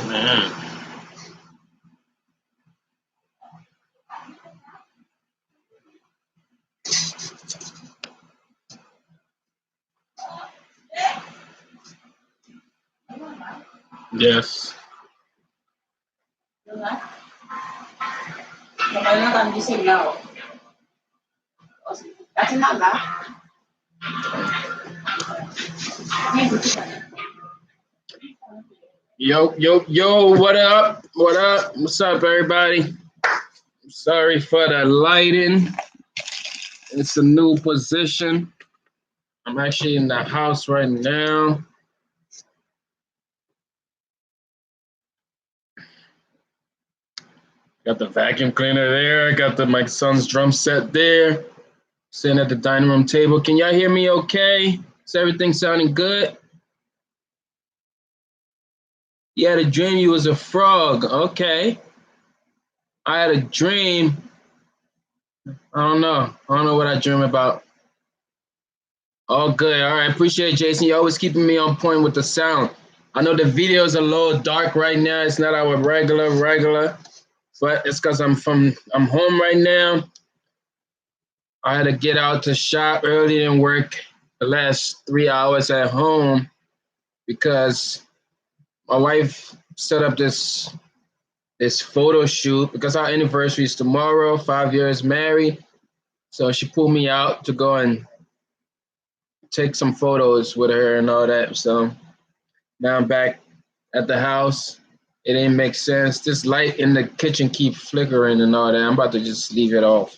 Man. Yes. Yo, yo, yo, what up? What up? What's up, everybody? Sorry for the lighting. It's a new position. I'm actually in the house right now. Got the vacuum cleaner there. Got my son's drum set there. Sitting at the dining room table. Can y'all hear me okay? Is everything sounding good? You had a dream you was a frog. Okay. I had a dream. I don't know. I don't know what I dream about. Oh, good. All right. Appreciate it, Jason. You're always keeping me on point with the sound. I know the video is a little dark right now. It's not our regular, but it's because I'm home right now. I had to get out to shop early and work the last 3 hours at home because my wife set up this photo shoot because our anniversary is tomorrow, 5 years married. So she pulled me out to go and take some photos with her and all that. So now I'm back at the house. It didn't make sense. This light in the kitchen keep flickering and all that. I'm about to just leave it off.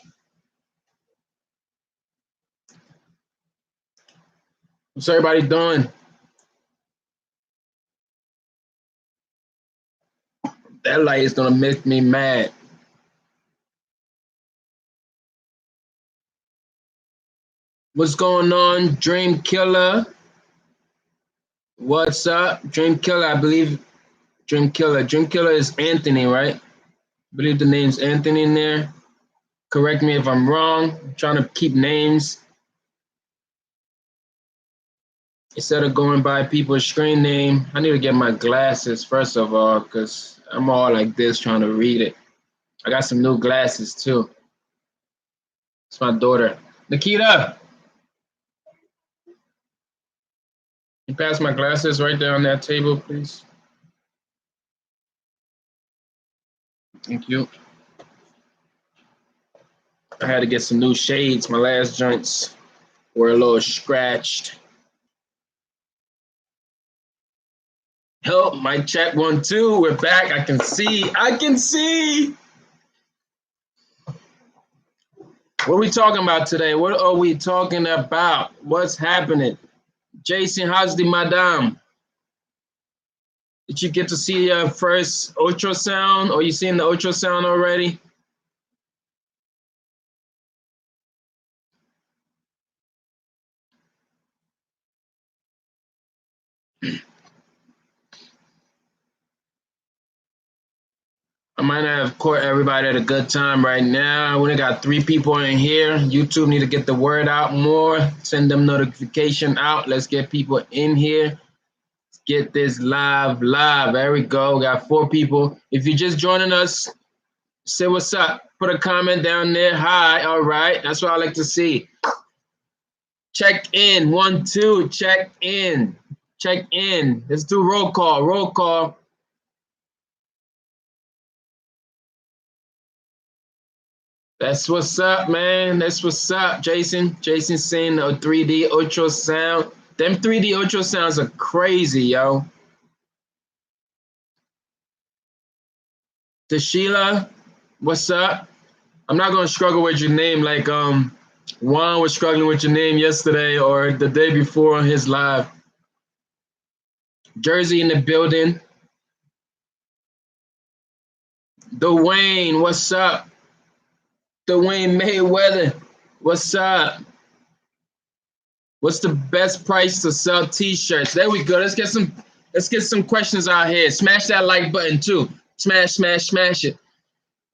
What's everybody doing? That light is gonna make me mad. What's going on, Dream Killer? What's up, Dream Killer? I believe Dream Killer. Dream Killer is Anthony, right? I believe the name's Anthony in there. Correct me if I'm wrong. I'm trying to keep names instead of going by people's screen name. I need to get my glasses first of all because I'm all like this trying to read it. I got some new glasses too. It's my daughter. Nikita, you pass my glasses right there on that table, please. Thank you. I had to get some new shades. My last joints were a little scratched. Help, mic check 1 2. We're back. I can see. I can see. What are we talking about today? What are we talking about? What's happening? Jason, how's the madame? Did you get to see your first ultrasound, or you seen the ultrasound already? I might not have caught everybody at a good time right now. We only got 3 people in here. YouTube need to get the word out more. Send them notification out. Let's get people in here. Let's get this live. There we go. We got 4 people. If you're just joining us, say what's up. Put a comment down there. Hi. All right. That's what I like to see. Check in. 1 2. Check in. Check in. Let's do roll call. Roll call. That's what's up, man. That's what's up, Jason. Jason's saying a 3D ultrasound. Them 3D ultrasounds are crazy, yo. Tashila, what's up? I'm not gonna struggle with your name like Juan was struggling with your name yesterday or the day before on his live. Jersey in the building. Dwayne, what's up? Dwayne Mayweather, what's up? What's the best price to sell t-shirts? There we go. Let's get some questions out here. Smash that like button too. Smash it.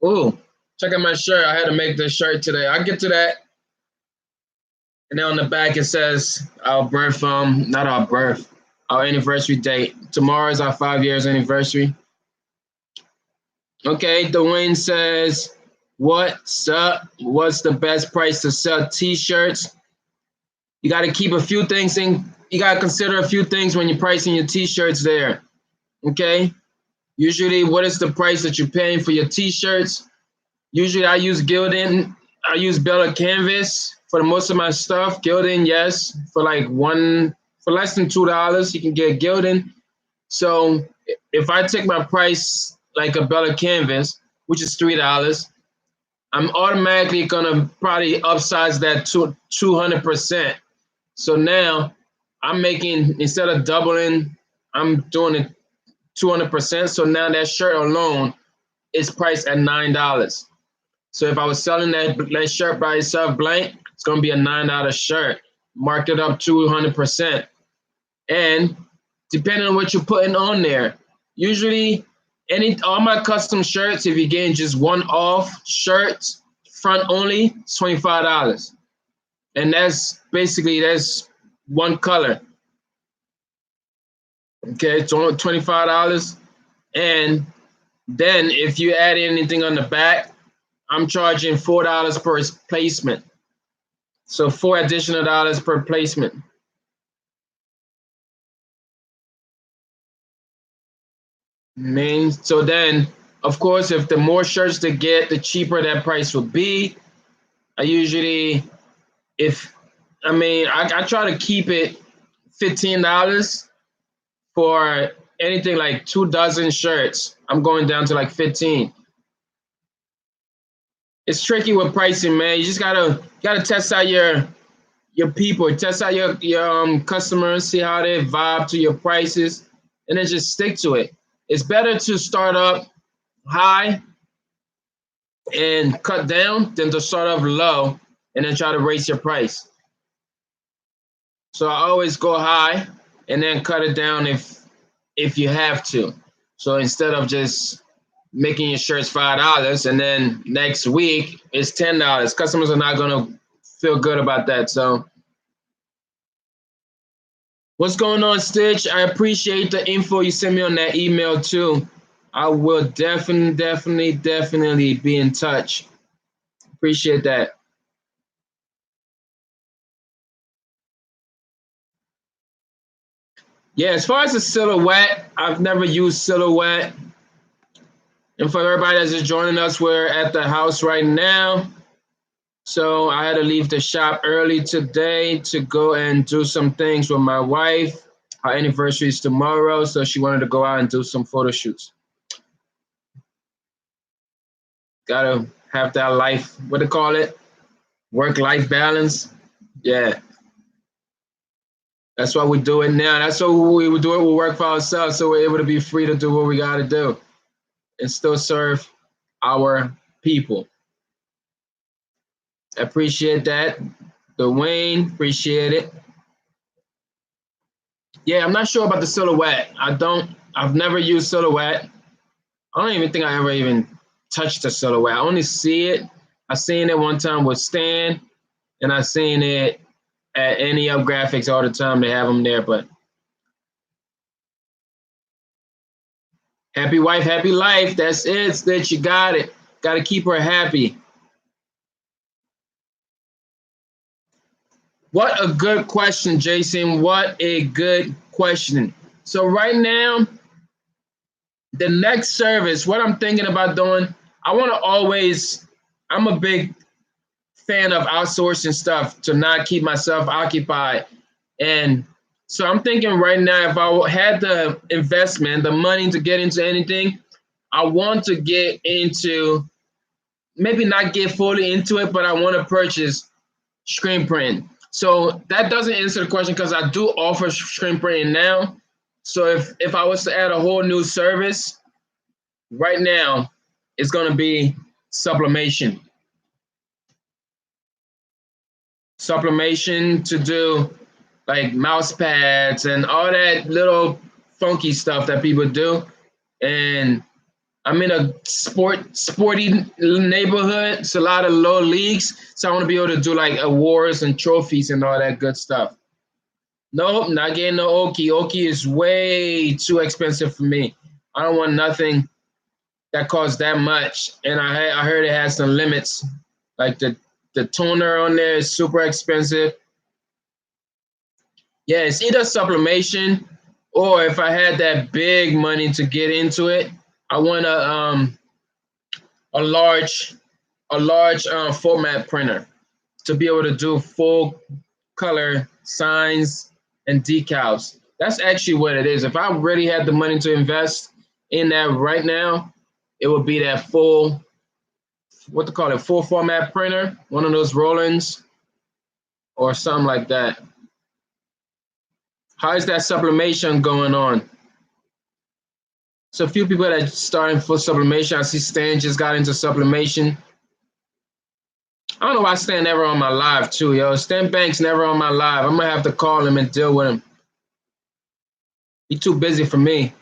Ooh, check out my shirt. I had to make this shirt today. I'll get to that. And then on the back it says our birth, not our birth, our anniversary date. Tomorrow is our 5 years anniversary. Okay, Dwayne says, what's up? What's the best price to sell t-shirts? You got to keep a few things in. You got to consider a few things when you're pricing your t-shirts there. Okay. Usually, what is the price that you're paying for your t-shirts? Usually, I use Gildan. I use Bella Canvas for the most of my stuff. Gildan, yes, for less than $2, you can get Gildan. So if I take my price like a Bella Canvas, which is $3, I'm automatically gonna probably upsize that to 200%. So now I'm making, instead of doubling, I'm doing it 200%. So now that shirt alone is priced at $9. So if I was selling that shirt by itself blank, it's gonna be a $9 shirt, marked it up 200%. And depending on what you're putting on there, usually all my custom shirts, if you're getting just one off shirt, front only, it's $25. And that's one color. Okay, it's only $25. And then if you add anything on the back, I'm charging $4 per placement. So $4 additional dollars per placement. So then, of course, if the more shirts they get, the cheaper that price will be. I usually, I try to keep it $15 for anything like 2 dozen shirts. I'm going down to like 15. It's tricky with pricing, man. You just gotta test out your people, test out your customers, see how they vibe to your prices, and then just stick to it. It's better to start up high and cut down than to start off low and then try to raise your price. So I always go high and then cut it down if you have to. So instead of just making your shirts $5 and then next week it's $10, customers are not gonna feel good about that. So what's going on, Stitch? I appreciate the info you sent me on that email too. I will definitely be in touch. Appreciate that. Yeah, as far as the silhouette, I've never used silhouette. And for everybody that's just joining us, we're at the house right now. So I had to leave the shop early today to go and do some things with my wife. Our anniversary is tomorrow, so she wanted to go out and do some photo shoots. Gotta have that life, what do they call it? Work-life balance. Yeah. That's why we do it now. That's why we do it. We work for ourselves, so we're able to be free to do what we got to do and still serve our people. Appreciate that. Dwayne, appreciate it. Yeah, I'm not sure about the silhouette. I've never used silhouette. I don't even think I ever even touched the silhouette. I only see it. I seen it one time with Stan, and I seen it at Any Up Graphics all the time. They have them there, but happy wife, happy life. That's it, Stitch. You got it. Got to keep her happy. What a good question, Jason. What a good question. So right now, the next service, what I'm thinking about doing, I'm a big fan of outsourcing stuff to not keep myself occupied. And so I'm thinking right now, if I had the investment, the money to get into anything, I want to get into, maybe not get fully into it, but I want to purchase screen print. So that doesn't answer the question because I do offer screen printing now. So if I was to add a whole new service, right now it's going to be sublimation. Sublimation to do like mouse pads and all that little funky stuff that people do. And I'm in a sporty neighborhood. It's a lot of low leagues. So I want to be able to do like awards and trophies and all that good stuff. Nope, not getting no Oki. Oki is way too expensive for me. I don't want nothing that costs that much. And I heard it has some limits. Like the toner on there is super expensive. Yeah, it's either sublimation, or if I had that big money to get into it, I want a large format printer to be able to do full color signs and decals. That's actually what it is. If I really had the money to invest in that right now, it would be that full, what to call it, full format printer, one of those Rollins or something like that. How is that sublimation going on? So a few people that are starting for sublimation. I see Stan just got into sublimation. I don't know why Stan never on my live too, yo. Stan Banks never on my live. I'm gonna have to call him and deal with him. He's too busy for me.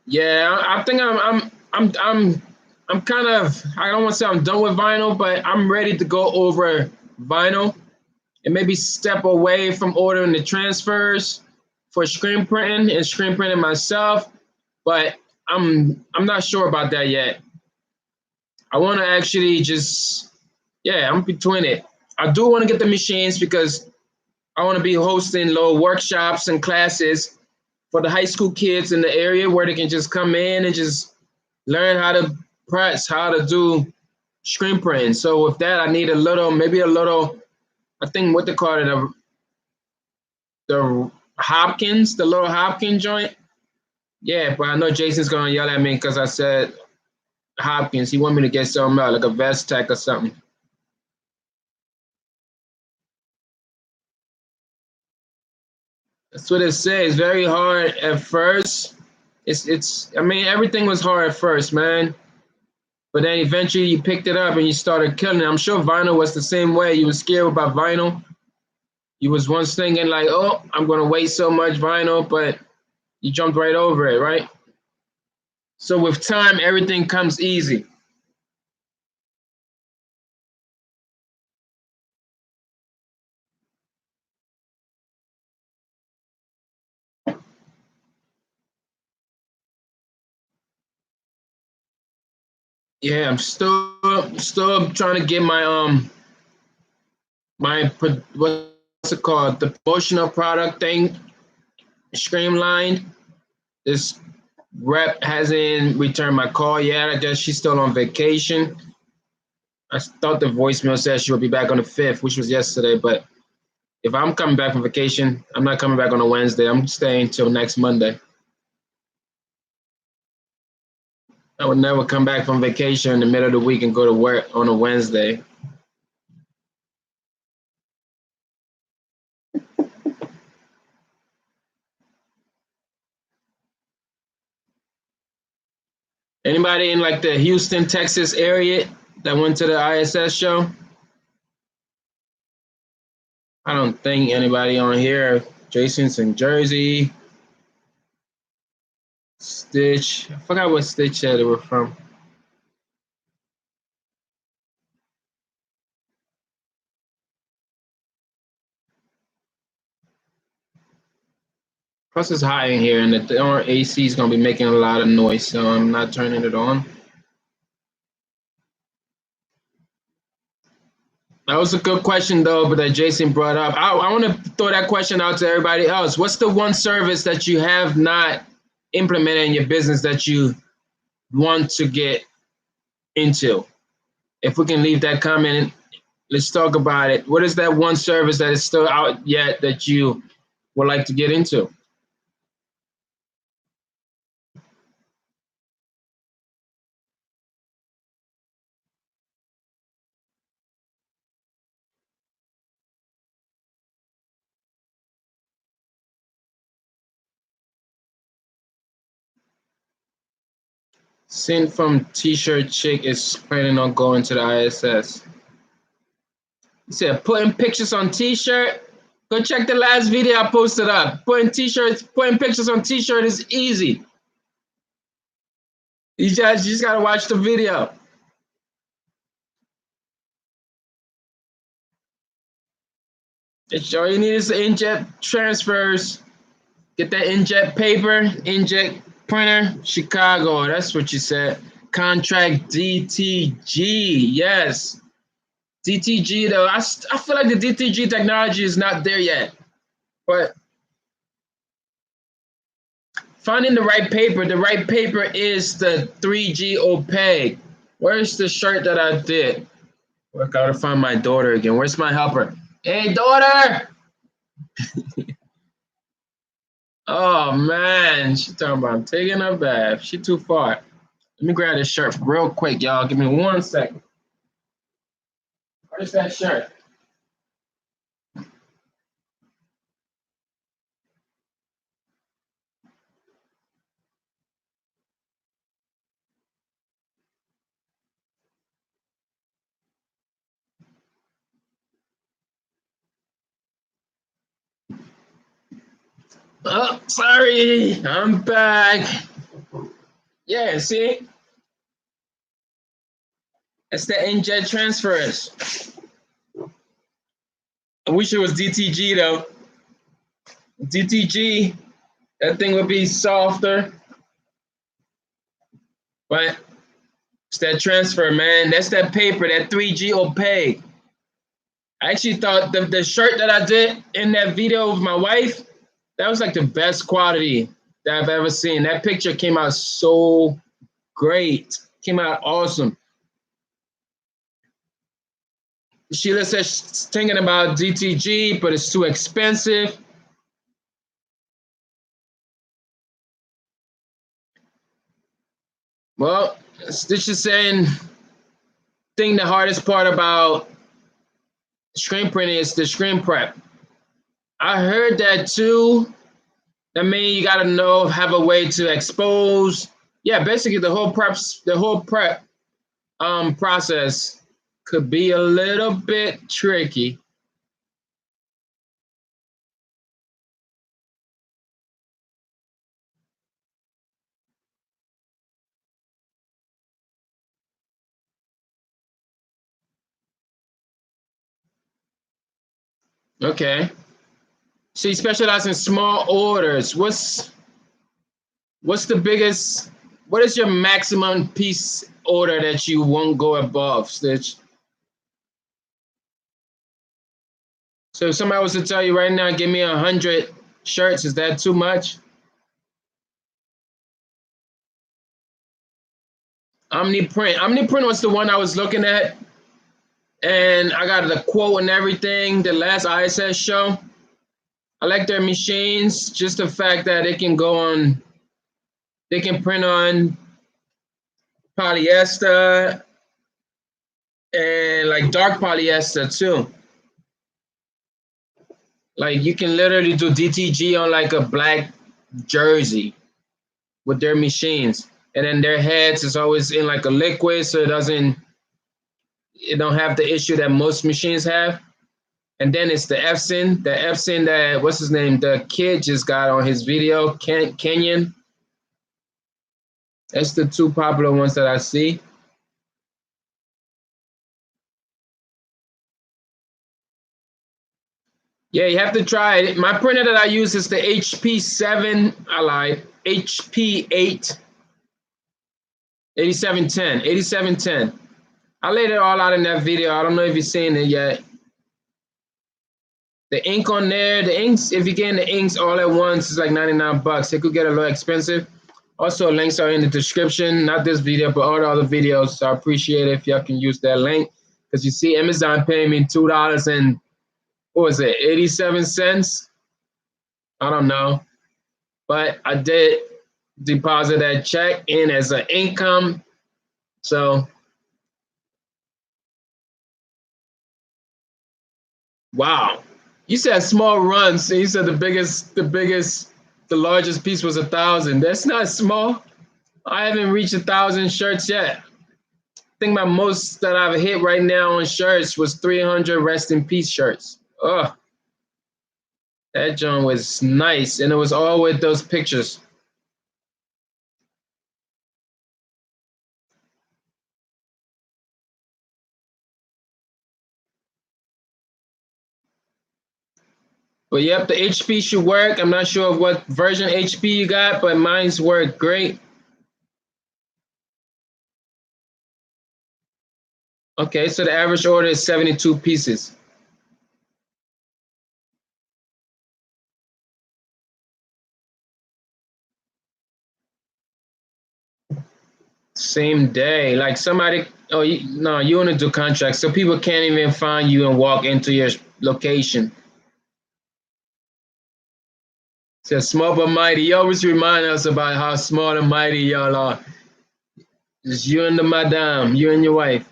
Yeah, I think I'm kind of, I don't want to say I'm done with vinyl, but I'm ready to go over vinyl and maybe step away from ordering the transfers for screen printing and screen printing myself. But I'm not sure about that yet. I want to actually just, yeah, I'm between it. I do want to get the machines because I want to be hosting little workshops and classes for the high school kids in the area where they can just come in and just learn how to press, how to do screen printing. So with that, I need a little, maybe a little, I think what they call it, the Hopkins, the little Hopkins joint. Yeah, but I know Jason's gonna yell at me because I said Hopkins. He want me to get something out, like a Vestec or something. That's what it says. Very hard at first. It's I mean, everything was hard at first, man. But then eventually you picked it up and you started killing it. I'm sure vinyl was the same way. You were scared about vinyl. You was once thinking like, oh, I'm gonna waste so much vinyl, but you jumped right over it, right? So with time, everything comes easy. Yeah, I'm still trying to get my what's it called, the promotional product thing streamlined. This rep hasn't returned my call yet. I guess she's still on vacation. I thought the voicemail said she would be back on the 5th, which was yesterday. But if I'm coming back from vacation, I'm not coming back on a Wednesday. I'm staying till next Monday. I would never come back from vacation in the middle of the week and go to work on a Wednesday. Anybody in like the Houston, Texas area that went to the ISS show? I don't think anybody on here. Jason's in Jersey. Stitch. I forgot what Stitch said they were from. Plus, it's hot in here, and the AC is going to be making a lot of noise, so I'm not turning it on. That was a good question, though, but that Jason brought up. I want to throw that question out to everybody else. What's the one service that you have not implemented in your business that you want to get into? If we can leave that comment, let's talk about it. What is that one service that is still out yet that you would like to get into? Sent from T-shirt chick is planning on going to the ISS. He said putting pictures on T-shirt. Go check the last video I posted up. Putting pictures on T-shirt is easy. You just gotta watch the video. It's all you need is the inkjet transfers. Get that inkjet paper, inkjet printer, Chicago. That's what you said. Contract DTG. Yes. DTG though, I feel like the DTG technology is not there yet. But finding the right paper is the 3G opaque. Where's the shirt that I did? I gotta find my daughter again. Where's my helper? Hey, daughter! Oh man, she talking about taking a bath. She too far. Let me grab this shirt real quick, y'all. Give me 1 second. Where's that shirt? Oh, sorry. I'm back. Yeah, see? It's the inkjet transfers. I wish it was DTG though. DTG, that thing would be softer. But it's that transfer, man. That's that paper, that 3G opaque. I actually thought the shirt that I did in that video with my wife, that was like the best quality that I've ever seen. That picture came out so great. Came out awesome. Sheila says she's thinking about DTG, but it's too expensive. Well, Stitch is saying, the hardest part about screen printing is the screen prep. I heard that too. I mean, you gotta have a way to expose. Yeah, basically the whole prep process could be a little bit tricky. Okay. So you specialize in small orders. What's the biggest? What is your maximum piece order that you won't go above, Stitch? So if somebody was to tell you right now, give me 100 shirts, is that too much? Omniprint. Omniprint was the one I was looking at, and I got the quote and everything. The last ISS show. I like their machines. Just the fact that they can print on polyester and like dark polyester too. Like you can literally do DTG on like a black jersey with their machines, and then their heads is always in like a liquid, so it don't have the issue that most machines have. And then it's the Epson that what's his name? The kid just got on his video, Kenyon. That's the two popular ones that I see. Yeah, you have to try it. My printer that I use is the HP7. I lied. HP8 8710. I laid it all out in that video. I don't know if you've seen it yet. The ink on there, the inks, if you're getting the inks all at once, it's like 99 bucks. It could get a little expensive. Also, links are in the description, not this video, but all the other videos. So I appreciate it if y'all can use that link. Because you see Amazon paying me $2 and what was it, 87 cents? I don't know. But I did deposit that check in as an income. So wow. You said small runs. So you said the largest piece was 1,000. That's not small. I haven't reached 1,000 shirts yet. I think my most that I've hit right now on shirts was 300 rest in peace shirts. Oh, that joint was nice. And it was all with those pictures. But yep, the HP should work. I'm not sure of what version HP you got, but mine's work great. Okay, so the average order is 72 pieces. Same day. Like somebody, oh, no, you want to do contracts, so people can't even find you and walk into your location. So small but mighty. You always remind us about how small and mighty y'all are. Just you and the madame, you and your wife.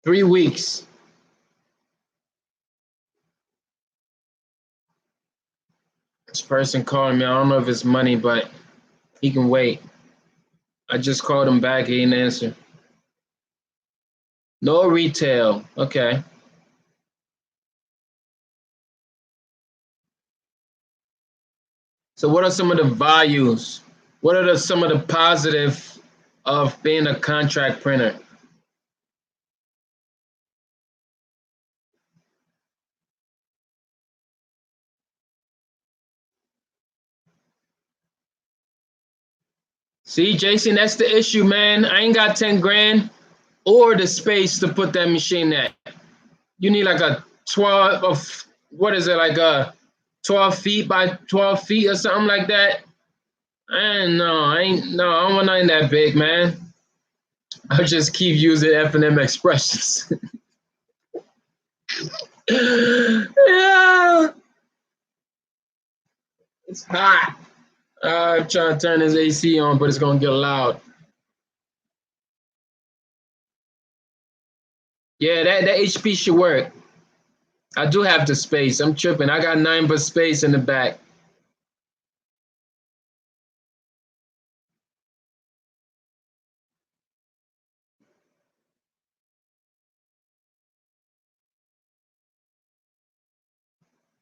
3 weeks. This person calling me. I don't know if it's money, but he can wait. I just called him back. He didn't answer. No retail. Okay. So what are some of the values? What are some of the positive of being a contract printer? See, Jason, that's the issue, man. I ain't got 10 grand or the space to put that machine at. You need like a 12 of, what is it, like a 12 feet by 12 feet or something like that. I don't want nothing that big, man. I'll just keep using F&M expressions. Yeah, it's hot. I'm trying to turn this AC on, but it's gonna get loud. Yeah, that HP should work. I do have the space. I'm tripping. I got 9 but space in the back.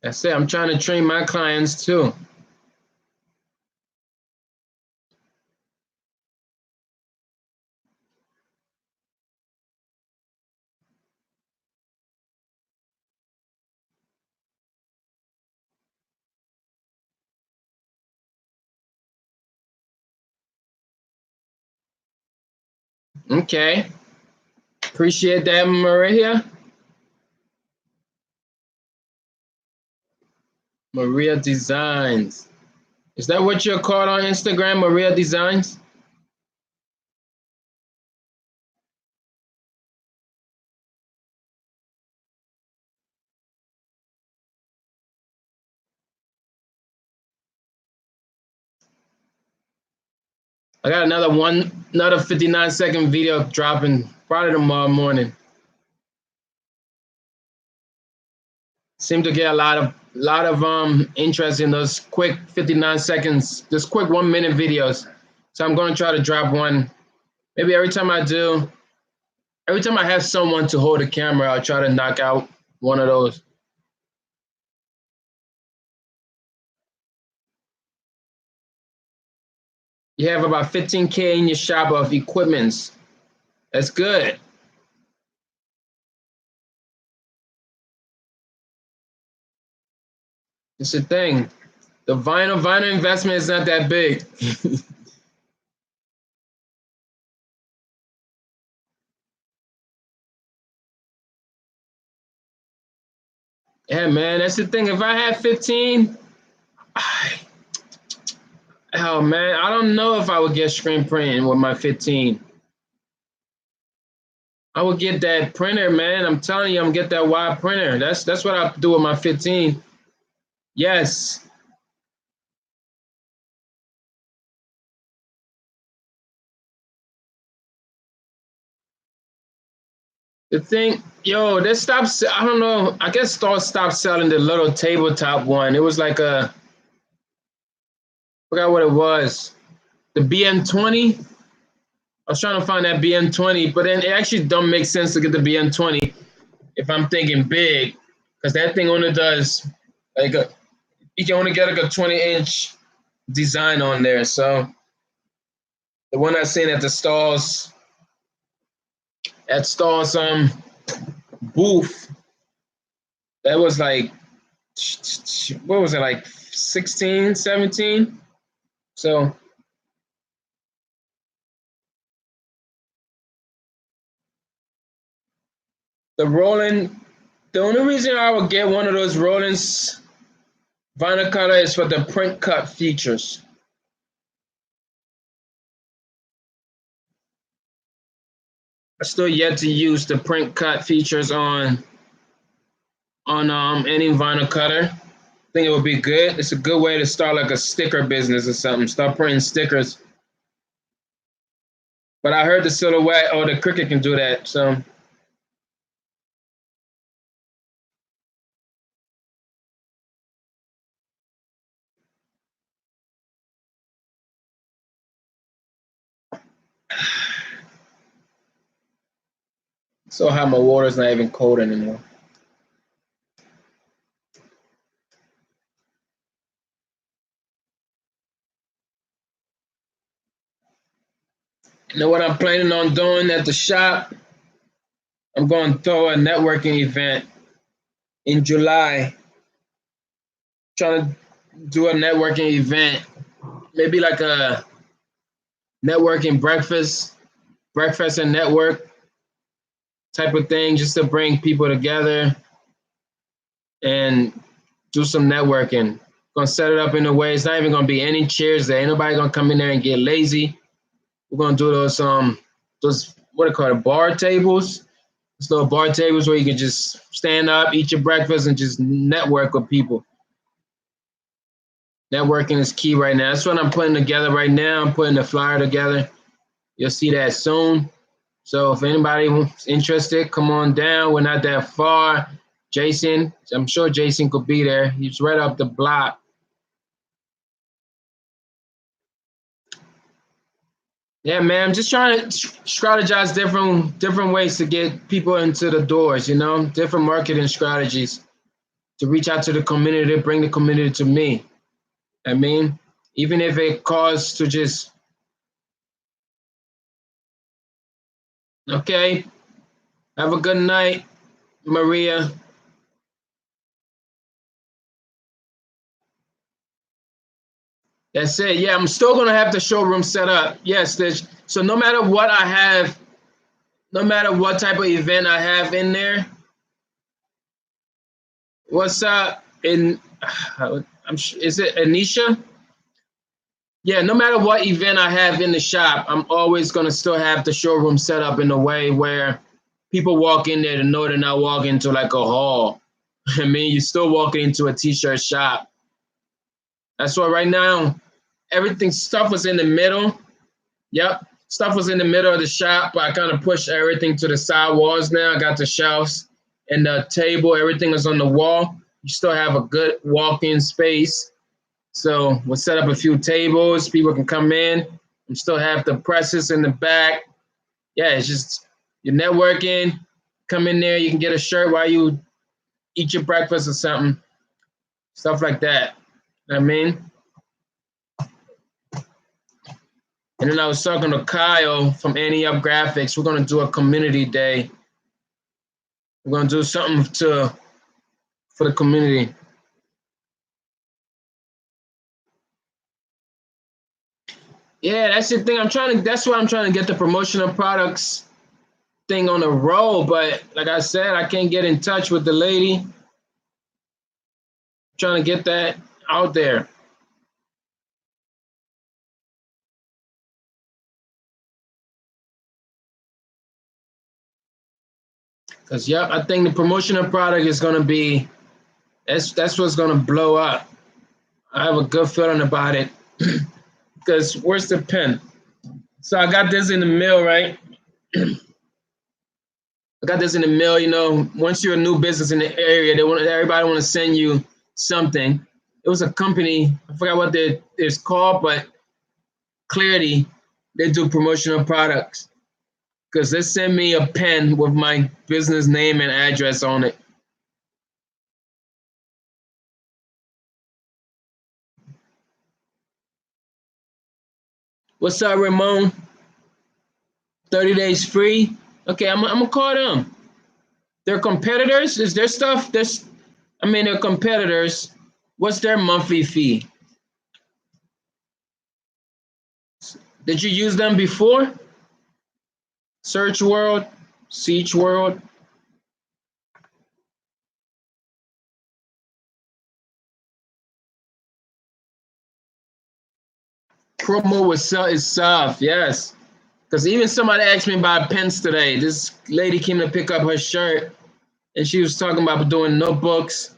That's it. I'm trying to train my clients too. Okay. Appreciate that, Maria. Maria Designs. Is that what you're called on Instagram, Maria Designs? I got another 59-second video dropping probably tomorrow morning. Seem to get a lot of interest in those quick 59 seconds, those quick 1 minute videos. So I'm going to try to drop one. Maybe every time I have someone to hold the camera, I'll try to knock out one of those. You have about 15K in your shop of equipments. That's good. It's the thing. The vinyl investment is not that big. Yeah, man, that's the thing. If I had 15, oh man, I don't know if I would get screen printing with my 15. I would get that printer, man. I'm telling you, I'm gonna get that wide printer. That's what I do with my 15. Yes. The thing, yo, they stopped. I don't know. I guess stores stopped selling the little tabletop one. It was like forgot what it was. The BM20. I was trying to find that BM20, but then it actually don't make sense to get the BM20 if I'm thinking big, because that thing only does like you can only get like a 20-inch design on there. So The one I seen at the stalls, booth, that was like, what was it, like 16, 17? So the rolling, the only reason I would get one of those Rollins vinyl cutter is for the print cut features. I still yet to use the print cut features on any vinyl cutter. I think it would be good. It's a good way to start like a sticker business or something. Start printing stickers. But I heard the Silhouette or the Cricut can do that. So how my water's not even cold anymore. You know what I'm planning on doing at the shop? I'm going to throw a networking event in July. Trying to do a networking event, maybe like a networking breakfast and network type of thing, just to bring people together and do some networking. Gonna set it up in a way it's not even gonna be any chairs there. Ain't nobody gonna come in there and get lazy. We're gonna do those what are called bar tables. Those little bar tables where you can just stand up, eat your breakfast, and just network with people. Networking is key right now. That's what I'm putting together right now. I'm putting the flyer together. You'll see that soon. So if anybody's interested, come on down. We're not that far. Jason, I'm sure Jason could be there. He's right up the block. Yeah, man, I'm just trying to strategize different ways to get people into the doors, different marketing strategies to reach out to the community, bring the community to me. I mean, even if it costs to just, okay, have a good night, Maria. That's it. Yeah, I'm still gonna have the showroom set up. Yes, so no matter what I have, no matter what type of event I have in there, what's up? Is it Anisha? Yeah, no matter what event I have in the shop, I'm always gonna still have the showroom set up in a way where people walk in there to know they're not walking into like a hall. I mean, you're still walking into a t-shirt shop. That's why right now, stuff was in the middle. Yep. Stuff was in the middle of the shop, but I kind of pushed everything to the side walls now. I got the shelves and the table, everything is on the wall. You still have a good walk-in space. So we'll set up a few tables, people can come in and still have the presses in the back. Yeah, it's just you're networking, come in there, you can get a shirt while you eat your breakfast or something. Stuff like that. You know what I mean? And then I was talking to Kyle from Annie Up Graphics. We're gonna do a community day. We're gonna do something for the community. Yeah, that's the thing. That's why I'm trying to get the promotional products thing on the roll. But like I said, I can't get in touch with the lady. I'm trying to get that out there. Cause yep, I think the promotional product is gonna be that's what's gonna blow up. I have a good feeling about it. Because where's the pen? So I got this in the mail, right? I got this in the mail. Once you're a new business in the area, everybody want to send you something. It was a company, I forgot what it's called, but Clarity, they do promotional products. Because they sent me a pen with my business name and address on it. What's up, Ramon? 30 days free. Okay, I'm gonna call them. They're competitors. Is their stuff? They're competitors. What's their monthly fee? Did you use them before? Search World, Siege World. Promo is soft, yes. Because even somebody asked me about pens today. This lady came to pick up her shirt, and she was talking about doing notebooks.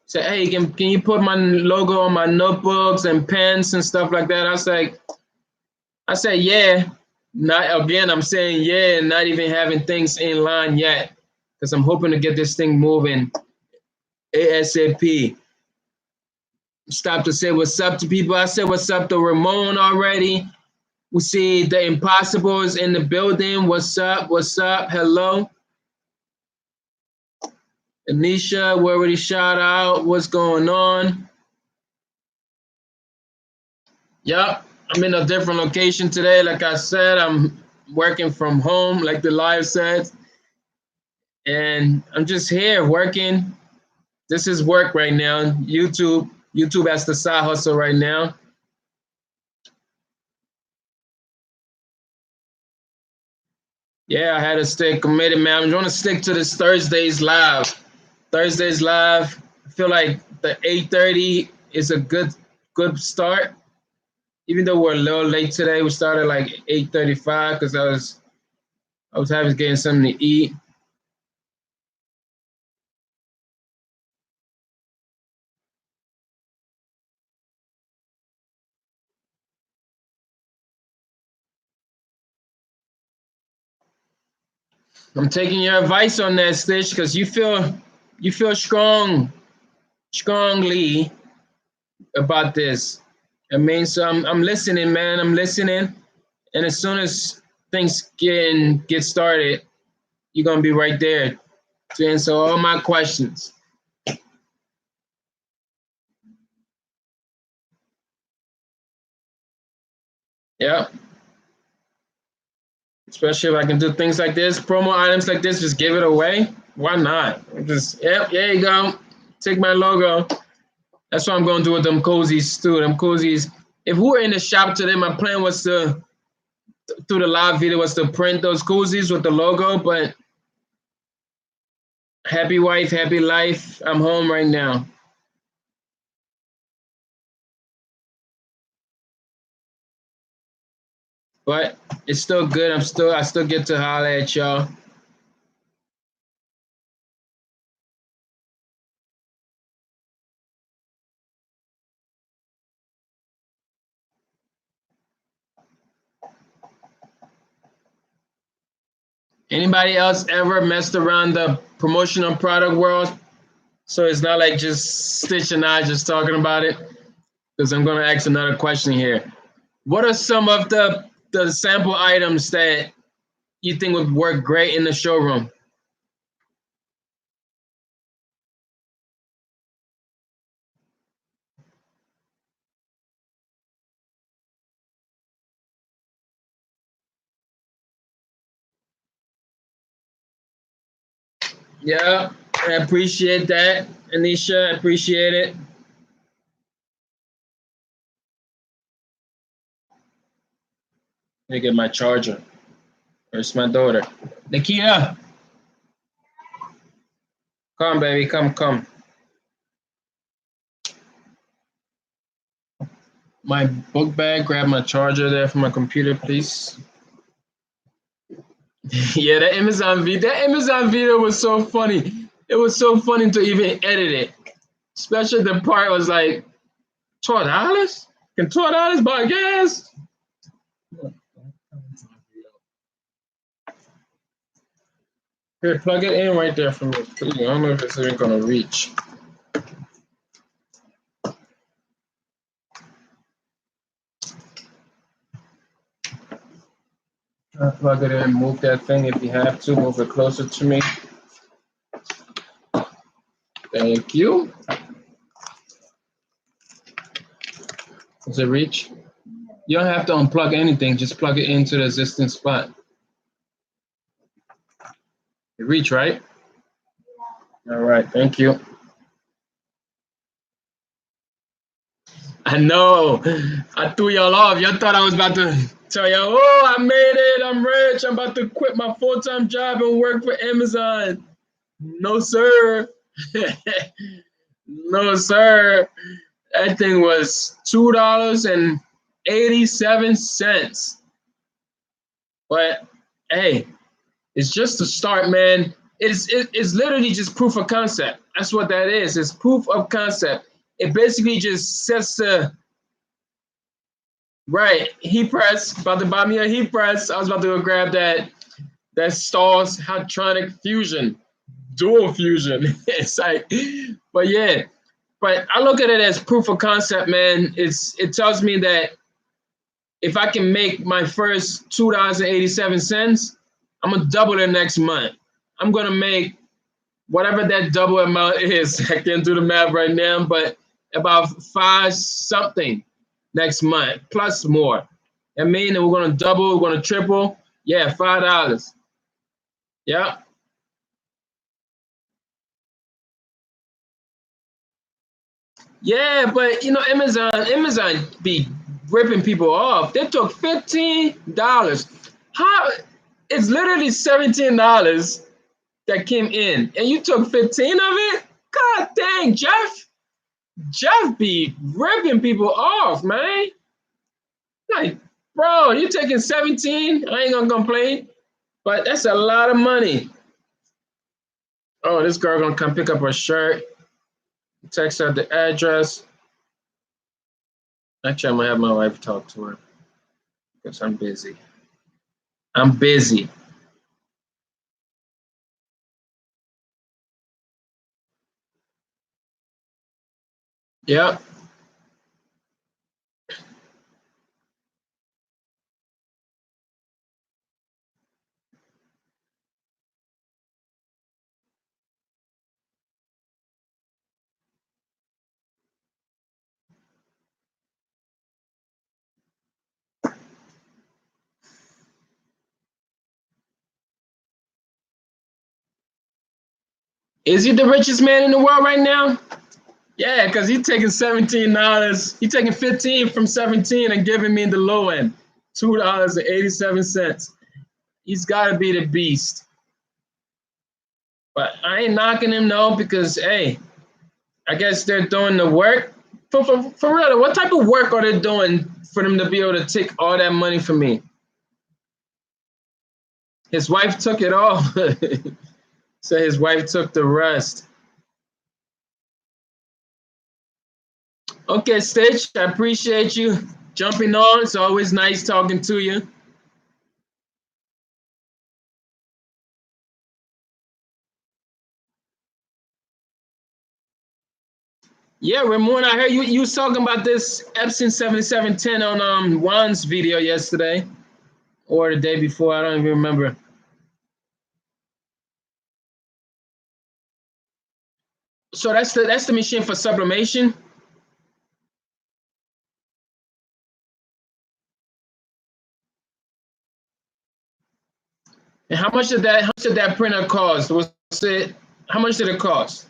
Said, "Hey, can you put my logo on my notebooks and pens and stuff like that?" I said, yeah. Not again. I'm saying yeah, and not even having things in line yet, because I'm hoping to get this thing moving ASAP. Stop to say what's up to people. I said what's up to Ramon already. We see the Impossible is in the building. What's up? What's up? Hello. Anisha, we already shout out. What's going on? Yep. I'm in a different location today. Like I said, I'm working from home, like the live said. And I'm just here working. This is work right now. YouTube has the side hustle right now. Yeah, I had to stay committed, man. I'm going to stick to this Thursday's live. Thursday's live. I feel like the 8:30 is a good start. Even though we're a little late today, we started like 8:35 because I was having getting something to eat. I'm taking your advice on that, Stitch, because you feel strongly about this. I mean, so I'm listening, man. I'm listening, and as soon as things get started, you're gonna be right there to answer all my questions. Yeah. Especially if I can do things like this, promo items like this, just give it away. Why not? Just yep, there you go. Take my logo. That's what I'm gonna do with them cozies too. Them cozies. If we were in the shop today, my plan was to through the live video was to print those cozies with the logo, but happy wife, happy life. I'm home right now. But it's still good. I still get to holler at y'all. Anybody else ever messed around the promotional product world? So it's not like just Stitch and I just talking about it, because I'm going to ask another question here. What are some of the sample items that you think would work great in the showroom? Yeah, I appreciate that, Anisha. I appreciate it. Let me get my charger. Where's my daughter? Nakia, come, baby, come. My book bag, grab my charger there for my computer, please. Yeah, that Amazon video was so funny. It was so funny to even edit it. Especially the part was like, $12? Can $12 buy gas? Here, plug it in right there for me, please. I don't know if it's even gonna reach. Plug it in, move that thing if you have to, move it closer to me. Thank you. Does it reach? You don't have to unplug anything, just plug it into the existing spot. It reach, right? All right, thank you. I know. I threw y'all off. Y'all thought I was about to tell y'all, oh, I made it. I'm rich. I'm about to quit my full-time job and work for Amazon. No, sir. No, sir. That thing was $2.87. But hey, it's just a start, man. It's literally just proof of concept. That's what that is. It's proof of concept. It basically just sets the right heat press. About to buy me a heat press. I was about to go grab that Stars Hadronic Fusion, dual fusion. It's like, but yeah. But I look at it as proof of concept, man. It tells me that if I can make my first $2.87, I'm gonna double it next month. I'm gonna make whatever that double amount is. I can't do the math right now, but about five something next month, plus more. I mean, we're gonna double, we're gonna triple. Yeah, $5. Yeah. Yeah, but you know, Amazon be ripping people off. They took $15. How it's literally $17 that came in, and you took 15 of it? God dang, Jeff. Jeff be ripping people off, man. Like, bro, you taking 17? I ain't gonna complain, but that's a lot of money. Oh, this girl gonna come pick up her shirt. Text her the address. Actually, I'm gonna have my wife talk to her because I'm busy. I'm busy. Yep. Is he the richest man in the world right now? Yeah, because he's taking $17. He's taking 15 from 17 and giving me the low end, $2.87. He's got to be the beast. But I ain't knocking him, no, because, hey, I guess they're doing the work. For real, what type of work are they doing for them to be able to take all that money from me? His wife took it all. So his wife took the rest. Okay, Stitch, I appreciate you jumping on. It's always nice talking to you. Yeah, Ramon, I heard you was talking about this Epson 7710 on Juan's video yesterday or the day before. I don't even remember. So that's the machine for sublimation. And how much did that printer cost? Was it how much did it cost?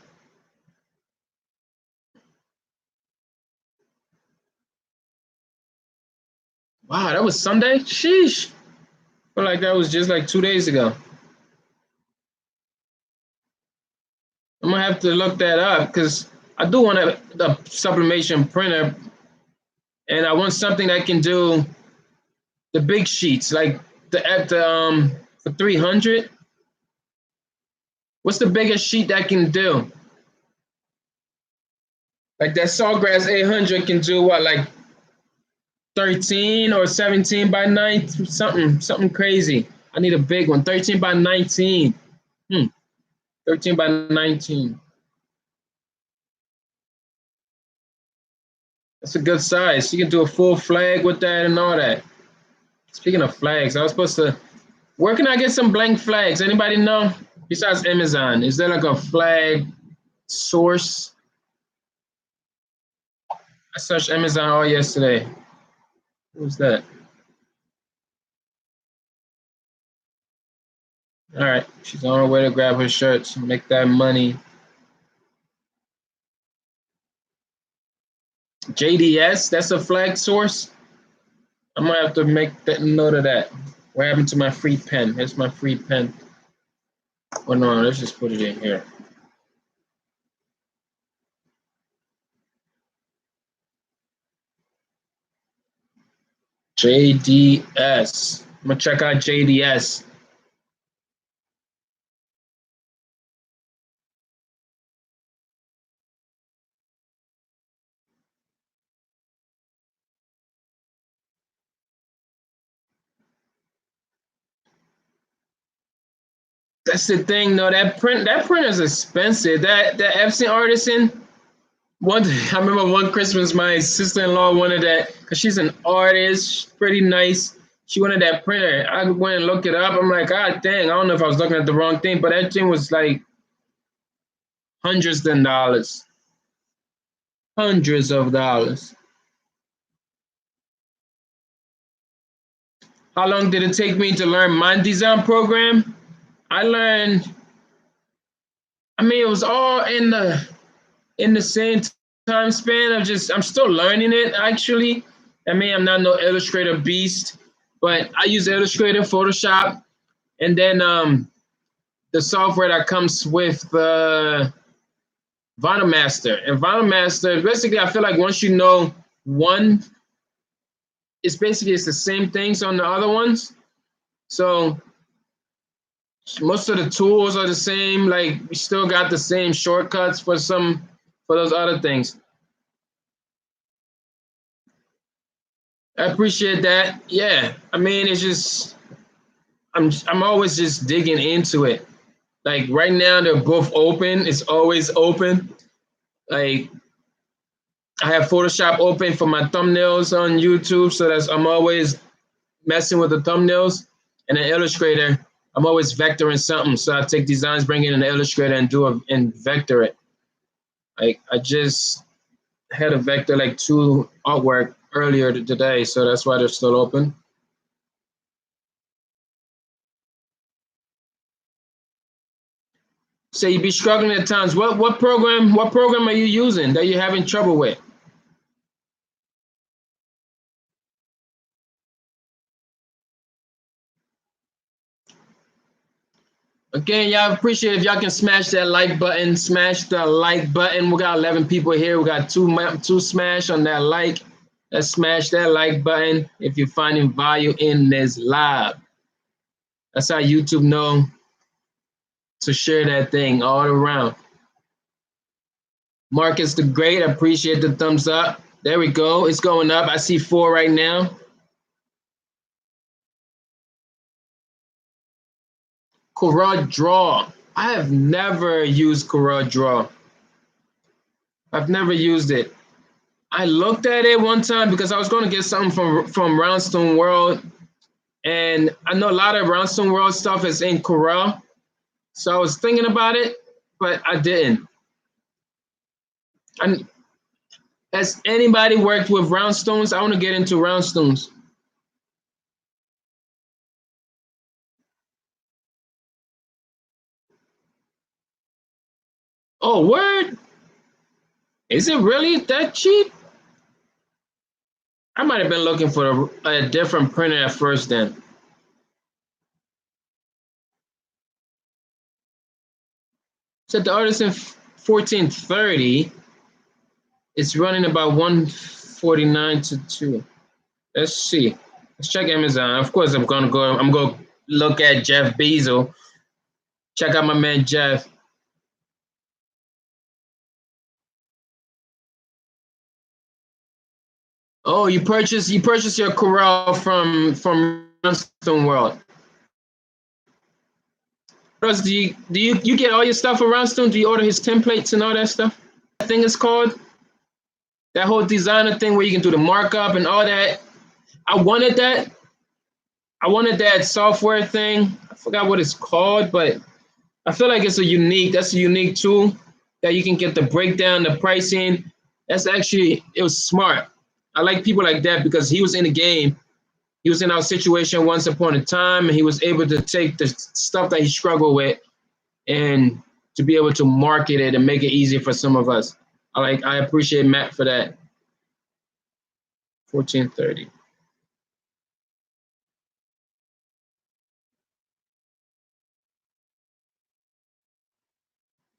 Wow, that was Sunday? Sheesh. I feel like that was just like 2 days ago. I'm gonna have to look that up because I do want the sublimation printer, and I want something that can do the big sheets, like the for 300. What's the biggest sheet that can do? Like that Sawgrass 800 can do what, like 13 or 17 by 9, something crazy. I need a big one, 13 by 19. 13 by 19. That's a good size. You can do a full flag with that and all that. Speaking of flags, I was supposed to. Where can I get some blank flags? Anybody know? Besides Amazon, is there like a flag source? I searched Amazon all yesterday. What was that? All right, she's on her way to grab her shirts and make that money. JDS, that's a flag source. I'm gonna have to make that note of that. What happened to my free pen? Here's my free pen. Oh no, let's just put it in here. JDS. I'm gonna check out JDS. That's the thing, though. That print is expensive. That Epson Artisan. I remember one Christmas, my sister-in-law wanted that because she's an artist, pretty nice. She wanted that printer. I went and looked it up. I'm like, God dang, I don't know if I was looking at the wrong thing, but that thing was like hundreds of dollars. Hundreds of dollars. How long did it take me to learn my design program? I learned, I mean, it was all in the same time span of just, I'm still learning it actually. I mean, I'm not no Illustrator beast, but I use Illustrator, Photoshop, and then the software that comes with Vinyl Master. And Vinyl Master, basically, I feel like once you know one, it's the same things on the other ones. So most of the tools are the same. Like we still got the same shortcuts for those other things. I appreciate that. Yeah, I mean, it's just I'm always just digging into it. Like right now, they're both open. It's always open. Like I have Photoshop open for my thumbnails on YouTube, so I'm always messing with the thumbnails. And then Illustrator, I'm always vectoring something. So I take designs, bring it in the Illustrator, and vector it. Like I just had a vector like 2 artwork earlier today, so that's why they're still open. So you be struggling at times. What program are you using that you're having trouble with? Again, y'all appreciate if y'all can smash that like button. Smash the like button. We got 11 people here. We got two smash on that like. Let's smash that like button if you're finding value in this live. That's how YouTube know to share that thing all around. Marcus the Great, I appreciate the thumbs up. There we go. It's going up. I see 4 right now. Corel Draw. I have never used Corel Draw. I've never used it. I looked at it one time because I was going to get something from Roundstone World, and I know a lot of Roundstone World stuff is in Corel, so I was thinking about it, but I didn't. Has anybody worked with Roundstones? I want to get into Roundstones. Oh, word? Is it really that cheap? I might have been looking for a different printer at first then. So the Artisan 1430, it's running about 149 to 2. Let's see. Let's check Amazon. Of course, I'm gonna look at Jeff Bezos. Check out my man Jeff. Oh, you purchased your Corel from Runstone World. Russ, do you get all your stuff from Roundstone? Do you order his templates and all that stuff? That thing is called that whole designer thing where you can do the markup and all that. I wanted that. I wanted that software thing. I forgot what it's called, but I feel like that's a unique tool that you can get the breakdown, the pricing. It was smart. I like people like that because he was in the game He was in our situation once upon a time, and he was able to take the stuff that he struggled with and to be able to market it and make it easy for some of us. I appreciate Matt for that. 1430.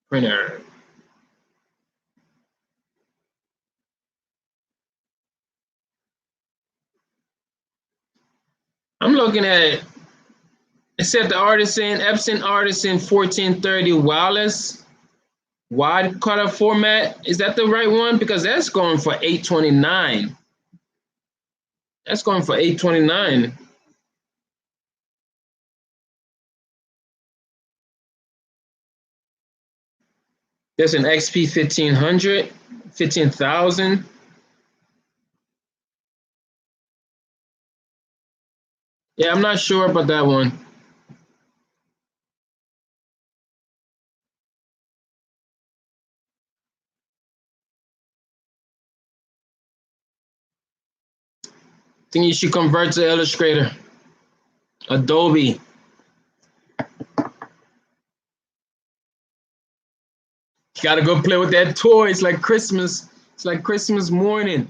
Printer. I'm looking at it. It said the artisan, Epson Artisan 1430 wireless wide cutter format. Is that the right one? Because that's going for 829. That's going for 829. There's an XP 1500, 15,000. Yeah, I'm not sure about that one. I think you should convert to Illustrator, Adobe. You gotta go play with that toy. It's like Christmas. It's like Christmas morning.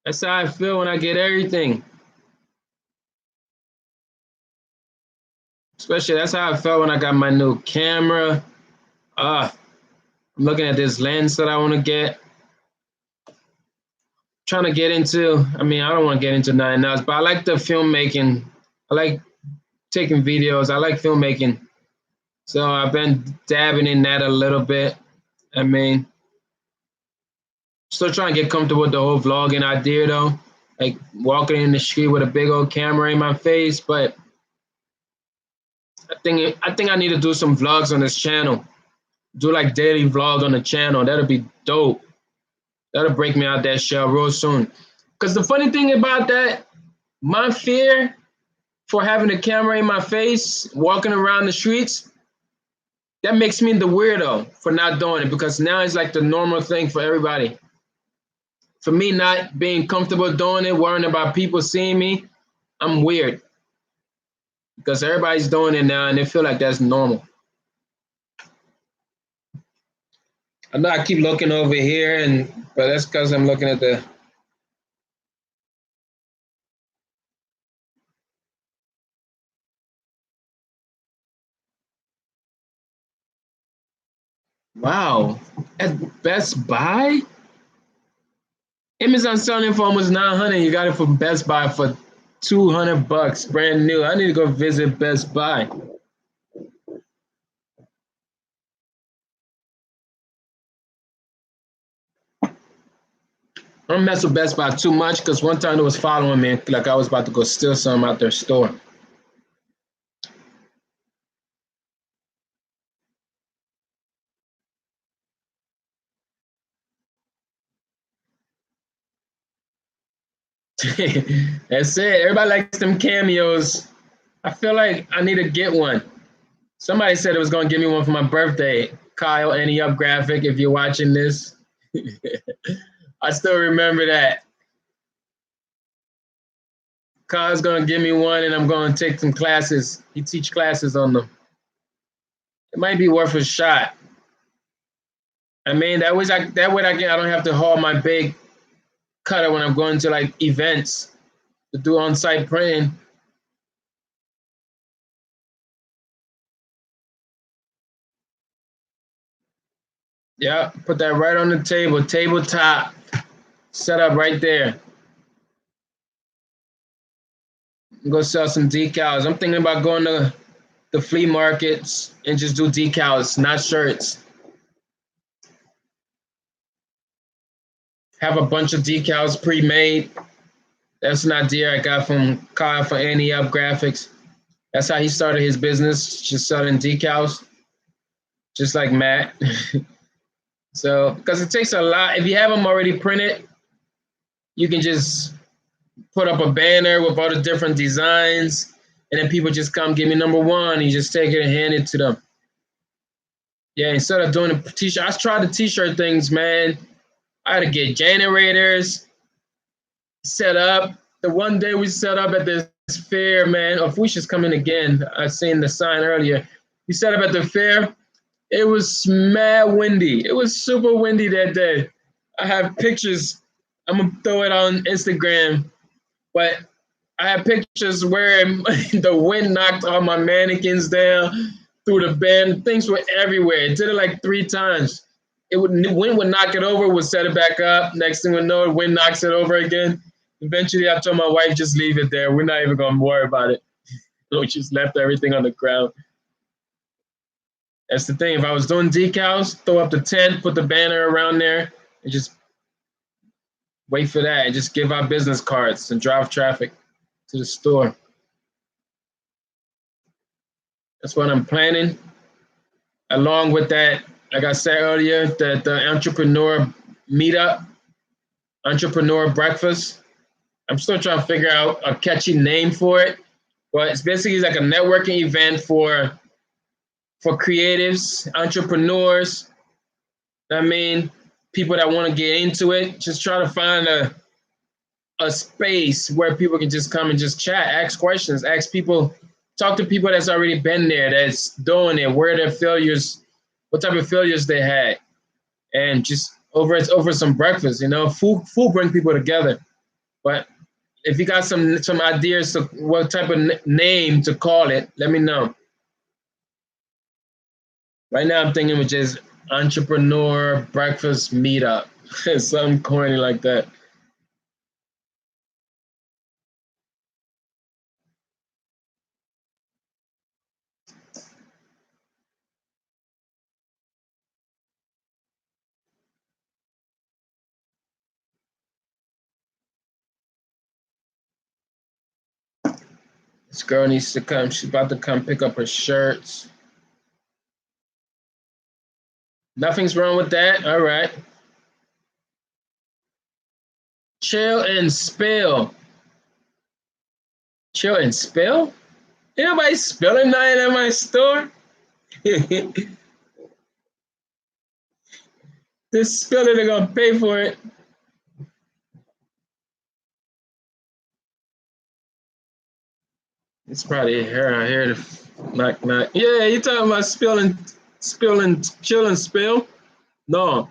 That's how I feel when I get everything. Especially that's how I felt when I got my new camera. I'm looking at this lens that I want to get. Trying to get into, I mean, I don't want to get into nothing else, but I like the filmmaking. I like taking videos. I like filmmaking. So I've been dabbing in that a little bit. I mean, still trying to get comfortable with the whole vlogging idea though. Like walking in the street with a big old camera in my face, but I think I need to do some vlogs on this channel. Do like daily vlogs on the channel. That'll be dope. That'll break me out that shell real soon. Because the funny thing about that, my fear for having a camera in my face, walking around the streets, that makes me the weirdo for not doing it because now it's like the normal thing for everybody. For me not being comfortable doing it, worrying about people seeing me, I'm weird. Because everybody's doing it now and they feel like that's normal. I know I keep looking over here, but that's because I'm looking at the. Wow, at Best Buy, Amazon selling for almost 900. You got it from Best Buy for $200, brand new. I need to go visit Best Buy. I don't mess with Best Buy too much because one time it was following me like I was about to go steal something out their store. That's it. Everybody likes them cameos. I feel like I need to get one. Somebody said it was going to give me one for my birthday. Kyle, any up graphic, if you're watching this. I still remember that. Kyle's going to give me one and I'm going to take some classes. He teach classes on them. It might be worth a shot. I mean, that way I don't have to haul my big cutter when I'm going to like events to do on-site printing. Yeah, put that right on the table, tabletop, set up right there. Go sell some decals. I'm thinking about going to the flea markets and just do decals, not shirts. Have a bunch of decals pre-made. That's an idea I got from Kyle for Annie Up Graphics. That's how he started his business, just selling decals, just like Matt. So, because it takes a lot. If you have them already printed, you can just put up a banner with all the different designs, and then people just come give me number one. You just take it and hand it to them. Yeah, instead of doing a t-shirt, I tried the t-shirt things, man. I had to get generators set up. The one day we set up at this fair, man. Oh, Fusha's coming again. I seen the sign earlier. We set up at the fair. It was mad windy. It was super windy that day. I have pictures. I'm gonna throw it on Instagram. But I have pictures where the wind knocked all my mannequins down through the bend. Things were everywhere. It did it like 3 times. The wind would knock it over, would set it back up. Next thing we know, the wind knocks it over again. Eventually, I told my wife, just leave it there. We're not even going to worry about it. So we just left everything on the ground. That's the thing. If I was doing decals, throw up the tent, put the banner around there, and just wait for that. And just give out business cards and drive traffic to the store. That's what I'm planning. Along with that, like I said earlier, the entrepreneur meetup, entrepreneur breakfast. I'm still trying to figure out a catchy name for it, but it's basically like a networking event for creatives, entrepreneurs. I mean, people that want to get into it. Just try to find a space where people can just come and just chat, ask questions, ask people, talk to people that's already been there, that's doing it, where their failures, what type of failures they had, and just over some breakfast. Food bring people together. But if you got some ideas to what type of name to call it, let me know. Right now, I'm thinking of just entrepreneur breakfast meetup, something corny like that. This girl needs to come. She's about to come pick up her shirts. Nothing's wrong with that. All right. Chill and spill. Chill and spill? Ain't nobody spilling nothing at my store. This spiller, they're gonna pay for it. It's probably her out here to knock. Yeah, you talking about spilling, chill and spill? No.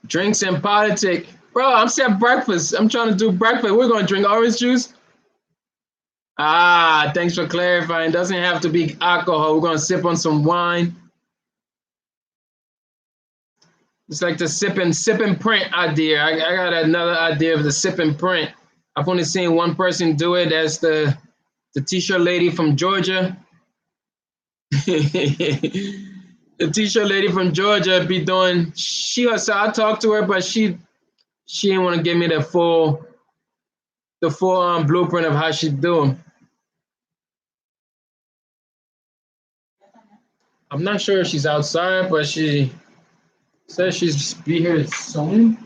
Drinks and politics. Bro, I'm set breakfast. I'm trying to do breakfast. We're gonna drink orange juice. Ah, thanks for clarifying. Doesn't have to be alcohol. We're gonna sip on some wine. It's like the sip and print idea. I got another idea of the sip and print. I've only seen one person do it. That's the t-shirt lady from Georgia. The t-shirt lady from Georgia be doing. She herself. I talked to her, but she didn't want to give me the full blueprint of how she do them. I'm not sure if she's outside, but she says she's be here soon.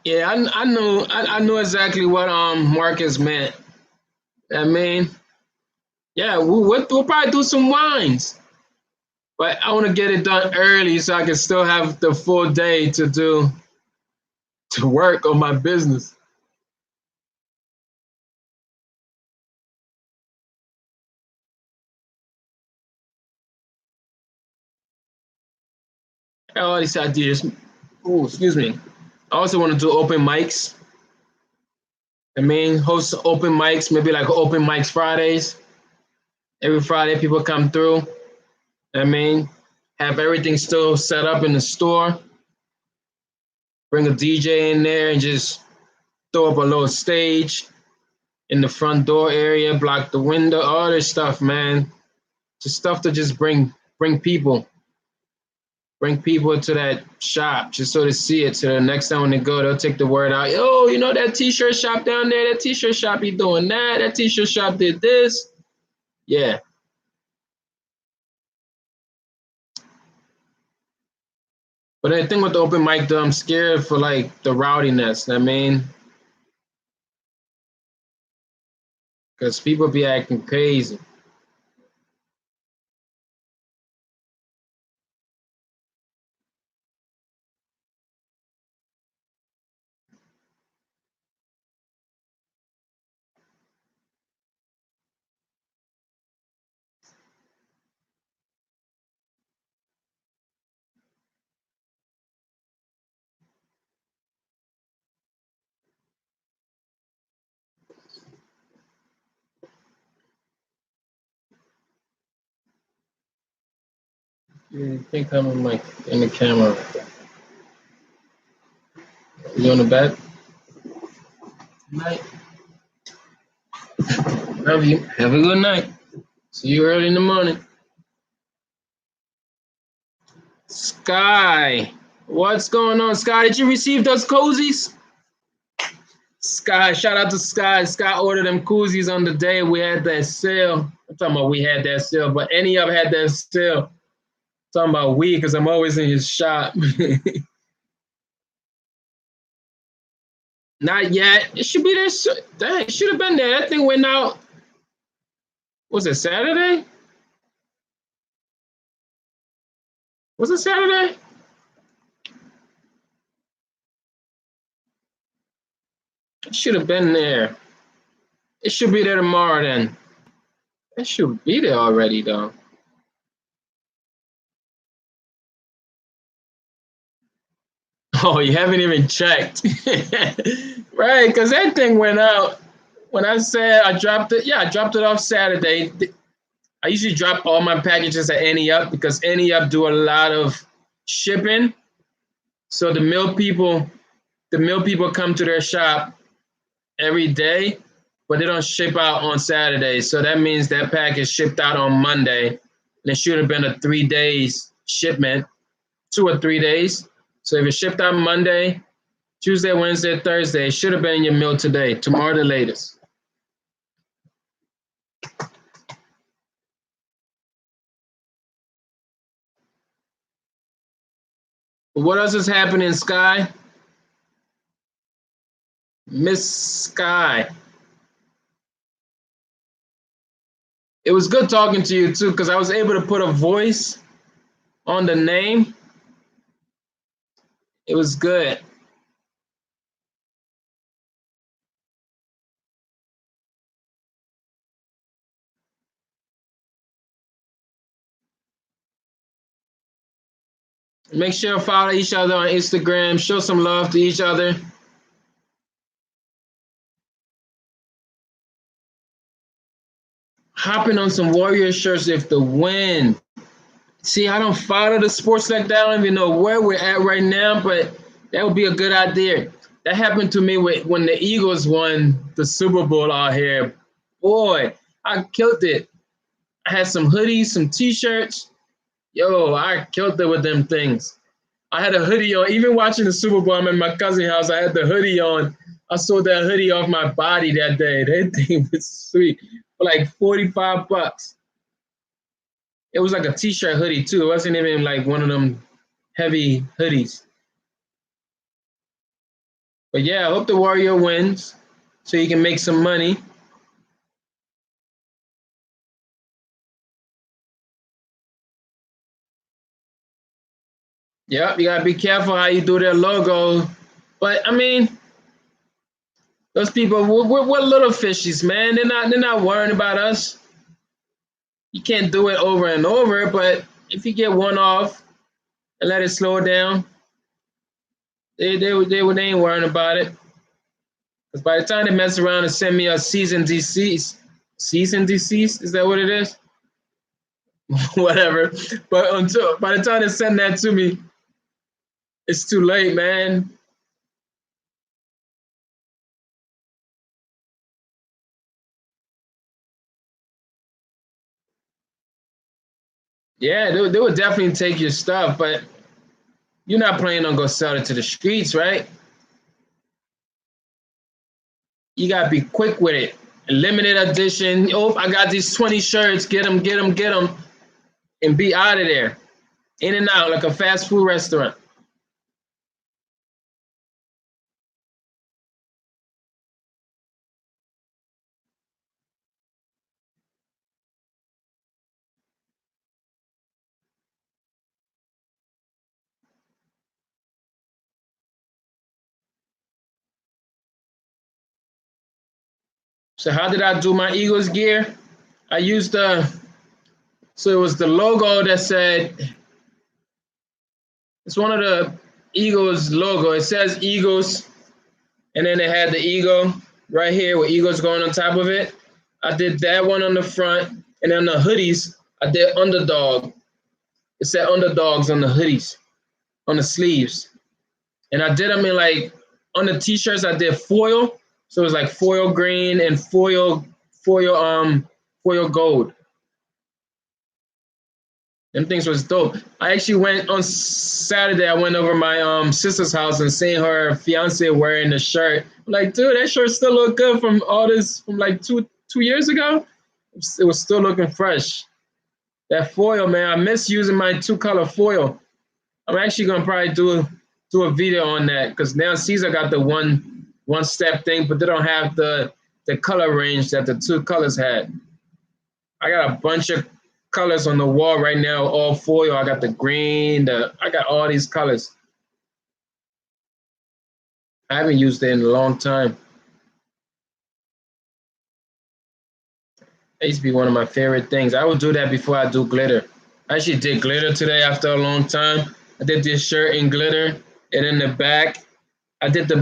Yeah, I knew exactly what Marcus meant. I mean, yeah, we'll probably do some wines, but I want to get it done early so I can still have the full day to work on my business. All these ideas. Oh, excuse me. I also want to do open mics. I mean, host open mics, maybe like open mics Fridays. Every Friday, people come through. I mean, have everything still set up in the store. Bring a DJ in there and just throw up a little stage in the front door area, block the window, all this stuff, man. Just stuff to just bring people. Bring people to that shop just so they see it. So the next time when they go, they'll take the word out. Oh, you know that t-shirt shop down there? That t-shirt shop be doing that. That t-shirt shop did this. Yeah. But I think with the open mic, though, I'm scared for like the rowdiness. I mean, because people be acting crazy. You think I'm in, like in the camera? You on the back? Night. Love you. Have a good night. See you early in the morning. Sky, what's going on, Sky? Did you receive those cozies? Sky, shout out to Sky. Sky ordered them koozies on the day we had that sale. I'm talking about we had that sale, but any of them had that sale. I'm talking about we, because I'm always in his shop. Not yet. It should be there. Dang, it should have been there. That thing went out. Was it Saturday? Was it Saturday? It should have been there. It should be there tomorrow then. It should be there already though. Oh, you haven't even checked. Right, because that thing went out. When I said I dropped it, yeah, I dropped it off Saturday. I usually drop all my packages at Any Up because Any Up do a lot of shipping. So the mill people come to their shop every day, but they don't ship out on Saturday. So that means that package shipped out on Monday. And it should have been a 3 days shipment, 2 or 3 days. So if it shipped out Monday, Tuesday, Wednesday, Thursday, it should have been in your mail today, tomorrow the latest. But what else is happening, Sky? Miss Sky. It was good talking to you too, because I was able to put a voice on the name. It was good. Make sure to follow each other on Instagram. Show some love to each other. Hopping on some Warrior shirts if the win. See, I don't follow the sports like that. I don't even know where we're at right now, but that would be a good idea. That happened to me when the Eagles won the Super Bowl out here. Boy, I killed it. I had some hoodies, some t-shirts. Yo, I killed it with them things. I had a hoodie on. Even watching the Super Bowl, I'm in my cousin's house. I had the hoodie on. I sold that hoodie off my body that day. That thing was sweet for like 45 bucks. It was like a t-shirt hoodie too. It wasn't even like one of them heavy hoodies. But yeah, I hope the Warrior wins so you can make some money. Yep, you gotta be careful how you do their logo. But I mean, those people, we're little fishies, man. They're not worrying about us. You can't do it over and over, but if you get one off and let it slow down, they ain't worrying about it. Because by the time they mess around and send me a cease and desist, is that what it is? Whatever. But until by the time they send that to me, it's too late, man. Yeah, they would definitely take your stuff, but You're not planning on go sell it to the streets, right? You gotta be quick with it. Limited edition. Oh, I got these 20 shirts. Get them, get them, get them, and be out of there. In and out like a fast food restaurant. So how did I do my Eagles gear? I used so it was the logo that said, it's one of the Eagles logo. It says Eagles, and then it had the eagle right here with Eagles going on top of it. I did that one on the front, and then the hoodies, I did underdog. It said underdogs on the hoodies, on the sleeves. And I did them in like, on the t-shirts, I did foil. So it was like foil green and foil gold. Them things was dope. I actually went on Saturday. I went over my sister's house and seen her fiance wearing the shirt. I'm like, dude, that shirt still look good from all this from like two years ago. It was still looking fresh. That foil, man, I miss using my 2-color foil. I'm actually gonna probably do a video on that because now Caesar got the one step thing, but they don't have the color range that the 2 colors had. I got a bunch of colors on the wall right now, all foil. I got the green, I got all these colors. I haven't used it in a long time. It used to be one of my favorite things. I would do that before I do glitter. I actually did glitter today after a long time. I did this shirt in glitter, and in the back, I did the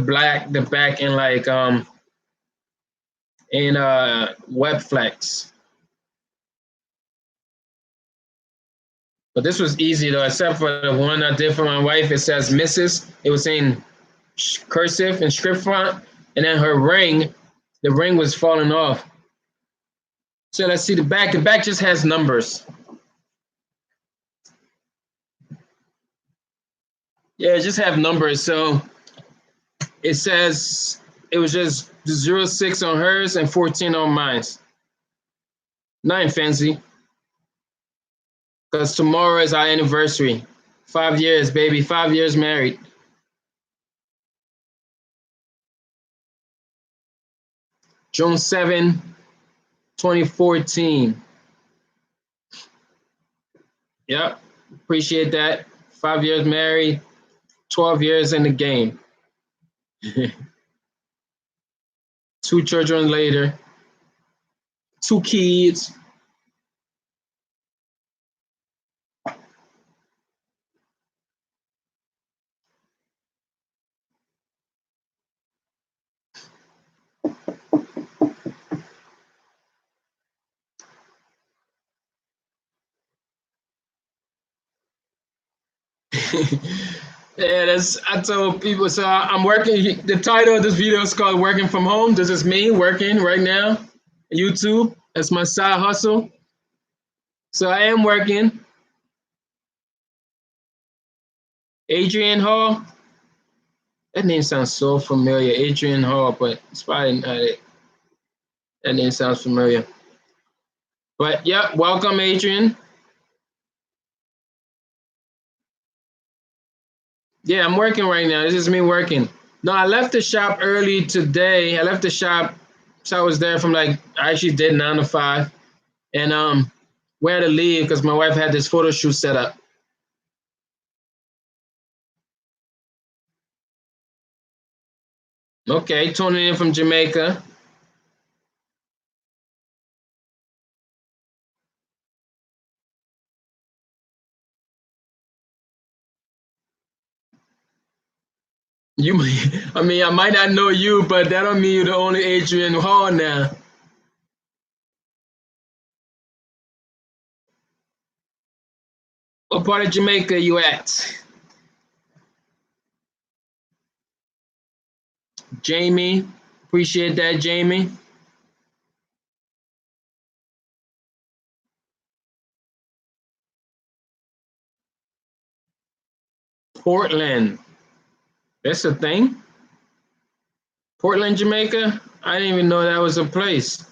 back in like in web flex. But this was easy though, except for the one I did for my wife. It says Mrs. It was in cursive and script font, and then her ring, the ring was falling off. So let's see the back. The back just has numbers. Yeah, it just have numbers. So it says it was just 06 on hers and 14 on mine. Nothing fancy. Because tomorrow is our anniversary. 5 years, baby. 5 years married. June 7, 2014. Yep. Appreciate that. 5 years married, 12 years in the game. 2 children later, 2 kids. Yeah, I told people. So I'm working. The title of this video is called "Working from Home." This is me working right now. YouTube. That's my side hustle. So I am working. Adrian Hall. That name sounds so familiar. Adrian Hall, but it's probably not it. That name sounds familiar. But yeah, welcome, Adrian. Yeah, I'm working right now. This is me working. No, I left the shop early today. I left the shop, so I was there from like I actually did 9 to 5, and we had to leave because my wife had this photo shoot set up. Okay, tuning in from Jamaica. You, I mean, I might not know you, but that don't mean you're the only Adrian Hall now. What part of Jamaica you at? Jamie, appreciate that, Jamie. Portland. That's a thing? Portland, Jamaica? I didn't even know that was a place.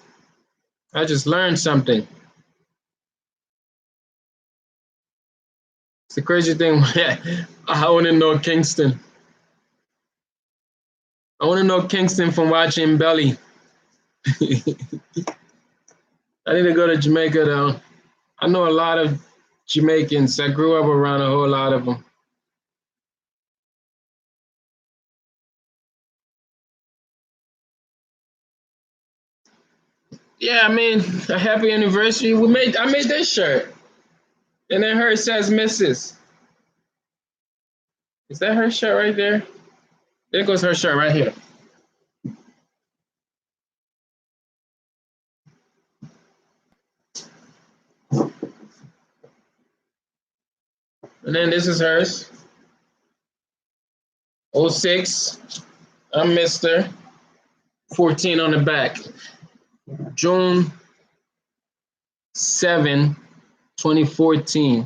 I just learned something. It's the crazy thing. I want to know Kingston. I want to know Kingston from watching Belly. I need to go to Jamaica though. I know a lot of Jamaicans. I grew up around a whole lot of them. Yeah, I mean, a happy anniversary. I made this shirt. And then hers says Mrs. Is that her shirt right there? There goes her shirt right here. And then this is hers. 06. I'm Mr. 14 on the back. June 7, 2014.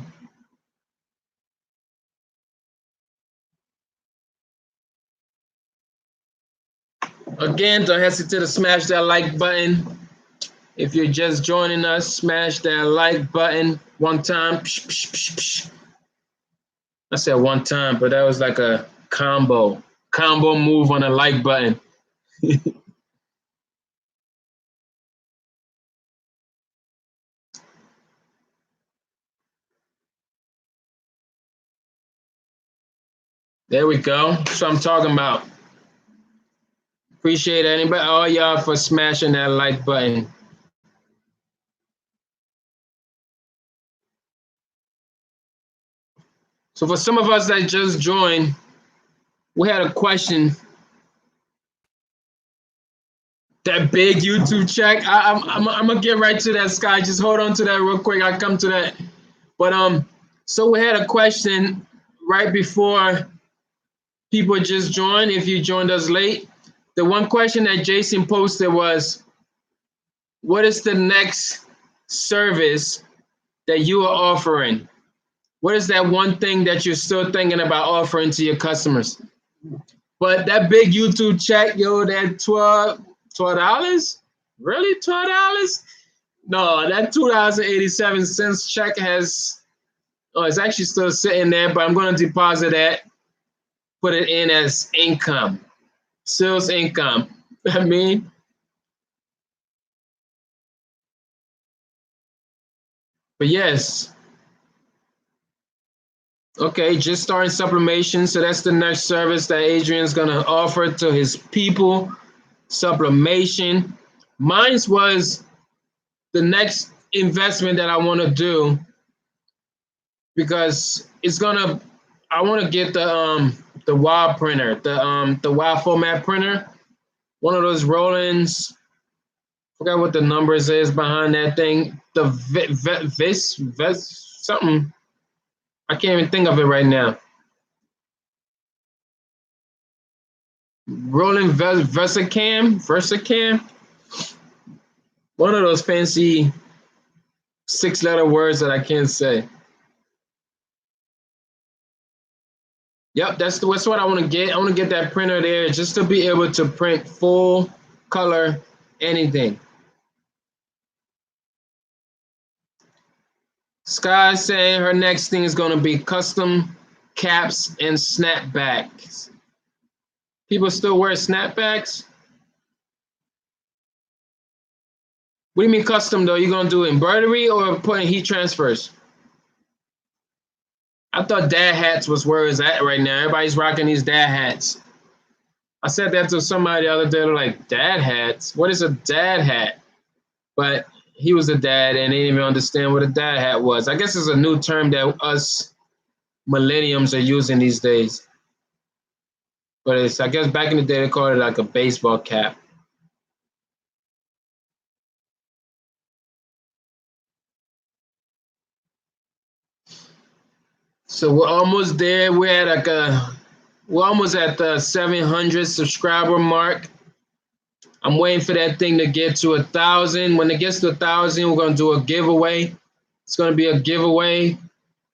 Again, don't hesitate to smash that like button. If you're just joining us, smash that like button one time. Psh, psh, psh, psh. I said one time, but that was like a combo move on the like button. There we go. That's what I'm talking about. Appreciate anybody, all y'all for smashing that like button. So for some of us that just joined, we had a question. That big YouTube check. I'm gonna get right to that, Sky. Just hold on to that real quick. I'll come to that. But so we had a question right before people just joined. If you joined us late, the one question that Jason posted was, what is the next service that you are offering? What is that one thing that you're still thinking about offering to your customers? But that big YouTube check, yo, that $12? Really, $12? No, that $2.87 check it's actually still sitting there, but I'm going to deposit that, put it in as income, sales income. I mean, but yes. Okay, just starting sublimation. So that's the next service that Adrian's going to offer to his people. Sublimation. Mine was the next investment that I want to do because I want to get the WOW printer, the WOW format printer, one of those Rollins. Forgot what the numbers is behind that thing. The vis something. I can't even think of it right now. Roland Versacam. One of those fancy 6-letter words that I can't say. Yep, that's what I want to get. I want to get that printer there just to be able to print full color anything. Sky saying her next thing is going to be custom caps and snapbacks. People still wear snapbacks? What do you mean custom though? You going to do embroidery or putting heat transfers? I thought dad hats was where it's at right now. Everybody's rocking these dad hats. I said that to somebody the other day. They're like, dad hats? What is a dad hat? But he was a dad and they didn't even understand what a dad hat was. I guess it's a new term that us millenniums are using these days. But I guess back in the day, they called it like a baseball cap. So we're almost there. We're almost at the 700 subscriber mark. I'm waiting for that thing to get to 1,000. When it gets to 1,000, we're gonna do a giveaway. It's gonna be a giveaway.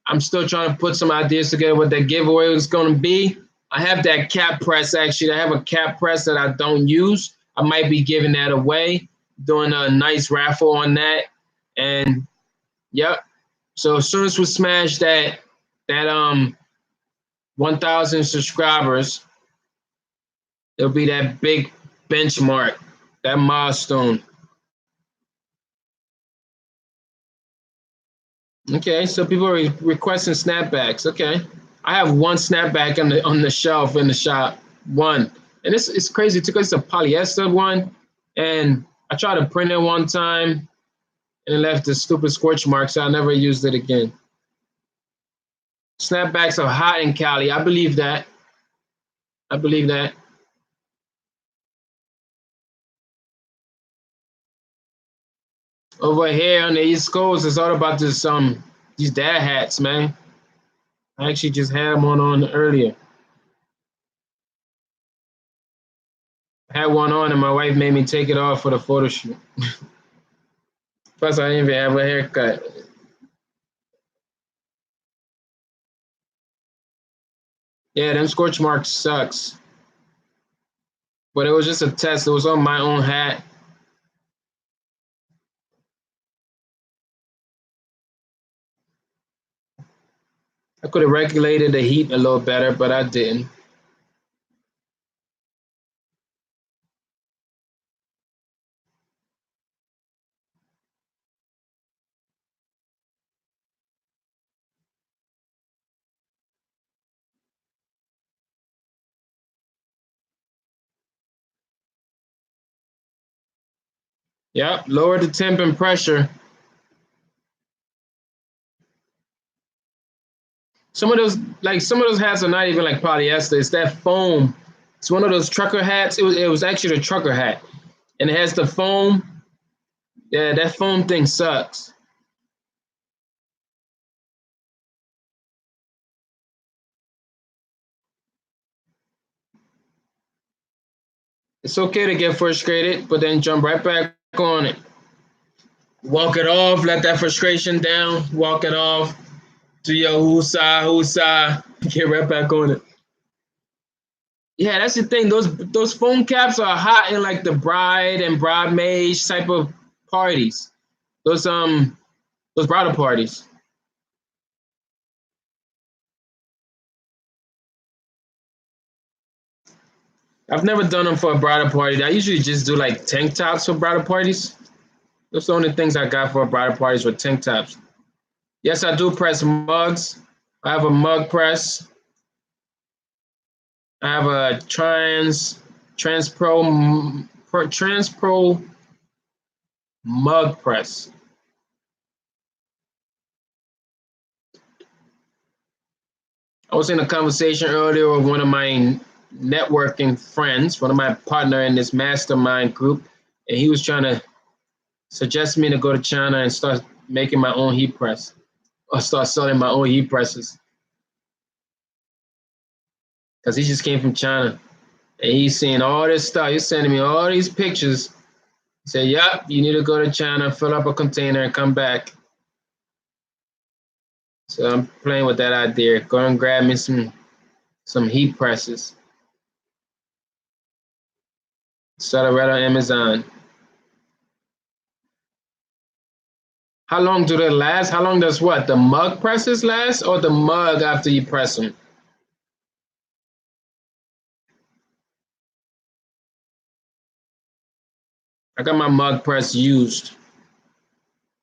I'm still trying to put some ideas together what that giveaway is going to be. I have that cap press actually. I have a cap press that I don't use. I might be giving that away, doing a nice raffle on that. And yep. So as soon as we smash that 1,000 subscribers, it'll be that big benchmark, that milestone. Okay, so people are requesting snapbacks. Okay, I have one snapback on the shelf in the shop. One, and it's crazy too because it's a polyester one, and I tried to print it one time and it left this stupid scorch mark, so I never used it again. Snapbacks are hot in Cali. I believe that. I believe that. Over here on the East Coast, it's all about this these dad hats, man. I actually just had them on earlier. I had one on and my wife made me take it off for the photo shoot. Plus, I didn't even have a haircut. Yeah, them scorch marks sucks. But it was just a test. It was on my own hat. I could have regulated the heat a little better, but I didn't. Yep, lower the temp and pressure. Some of those hats are not even like polyester. It's that foam. It's one of those trucker hats. It was actually the trucker hat, and it has the foam. Yeah, that foam thing sucks. It's okay to get frustrated, but then jump right back on it. Walk it off, let that frustration down, walk it off, do your woosah, get right back on it. Yeah, that's the thing. Those phone caps are hot in like the bride and bridesmaids type of parties. Those bridal parties. I've never done them for a bridal party. I usually just do like tank tops for bridal parties. Those are the only things I got for bridal parties with tank tops. Yes, I do press mugs. I have a mug press. I have a Trans Pro mug press. I was in a conversation earlier with one of my networking friends, one of my partner in this mastermind group, and he was trying to suggest me to go to China and start making my own heat press or start selling my own heat presses because he just came from China and he's seeing all this stuff. He's sending me all these pictures. He said, "Yep, you need to go to China, fill up a container, and come back." So I'm playing with that idea. Go and grab me some heat presses. Sell it right on Amazon. How long do they last? How long does what? The mug presses last or the mug after you press them? I got my mug press used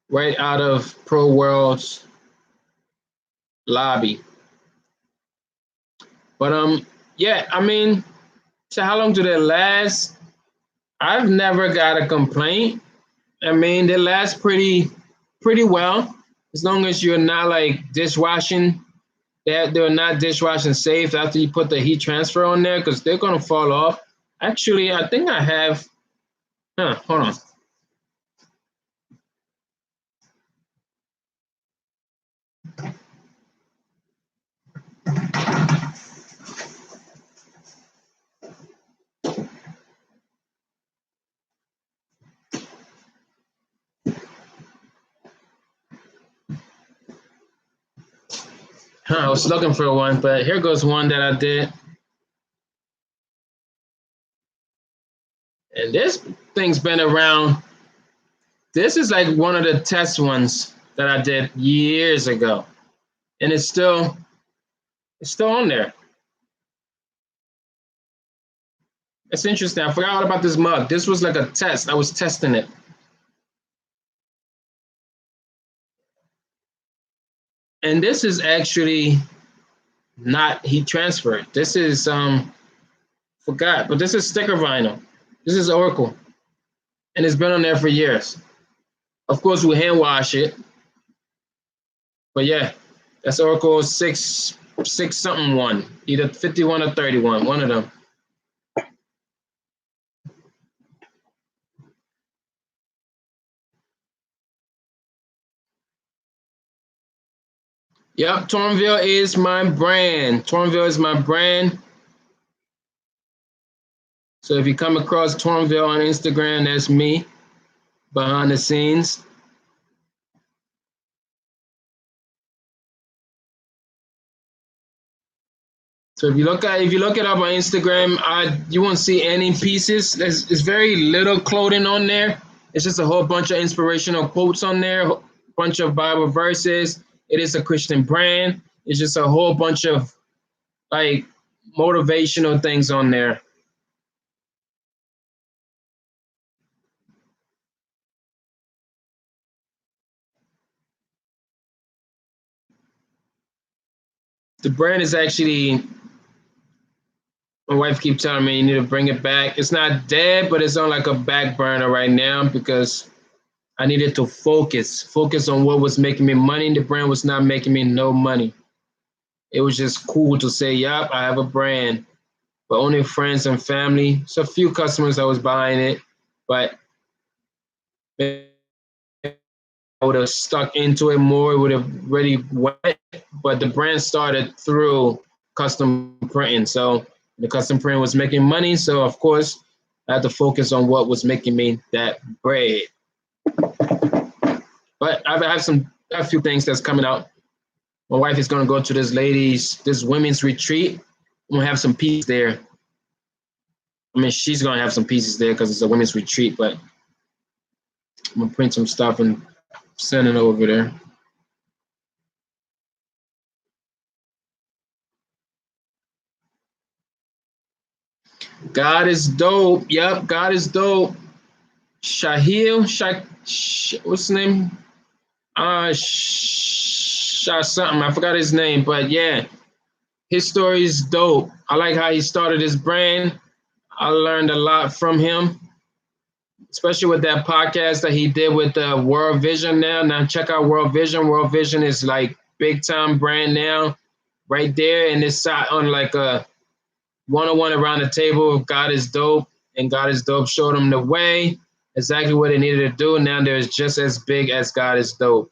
right out of Pro World's lobby. But yeah, I mean, so how long do they last? I've never got a complaint. I mean, they last pretty well as long as you're not like dishwashing. They're not dishwashing safe after you put the heat transfer on there because they're gonna fall off. Actually, I think I have. Hold on. I was looking for one, but here goes one that I did. And this thing's been around. This is like one of the test ones that I did years ago. And it's still on there. It's interesting. I forgot all about this mug. This was like a test. I was testing it. And this is actually not heat transferred. This is forgot, but this is sticker vinyl. This is Oracle. And it's been on there for years. Of course we hand wash it. But yeah, that's Oracle 6 something one. Either 51 or 31, one of them. Yep, Tornville is my brand. Tornville is my brand. So if you come across Tornville on Instagram, that's me behind the scenes. So if you look it up on Instagram, you won't see any pieces. There's very little clothing on there. It's just a whole bunch of inspirational quotes on there, a bunch of Bible verses. It is a Christian brand. It's just a whole bunch of like motivational things on there. The brand is actually, my wife keeps telling me you need to bring it back. It's not dead, but it's on like a back burner right now because I needed to focus on what was making me money. The brand was not making me no money. It was just cool to say, yep, I have a brand, but only friends and family. So a few customers that was buying it, but I would have stuck into it more. It would have really went, but the brand started through custom printing. So the custom print was making money. So of course I had to focus on what was making me that bread. But I have a few things that's coming out. My wife is gonna go to this women's retreat. I'm gonna have some pieces there. I mean, she's gonna have some pieces there because it's a women's retreat, but I'm gonna print some stuff and send it over there. God is dope. Yep, God is dope. What's his name? Something. I forgot his name, but yeah, his story is dope. I like how he started his brand. I learned a lot from him, especially with that podcast that he did with World Vision. Now check out World Vision. World Vision is like big time brand now, right there, and it's on like a one-on-one around the table. God is dope, and God is dope showed them the way, exactly what they needed to do. Now they're just as big as God is dope.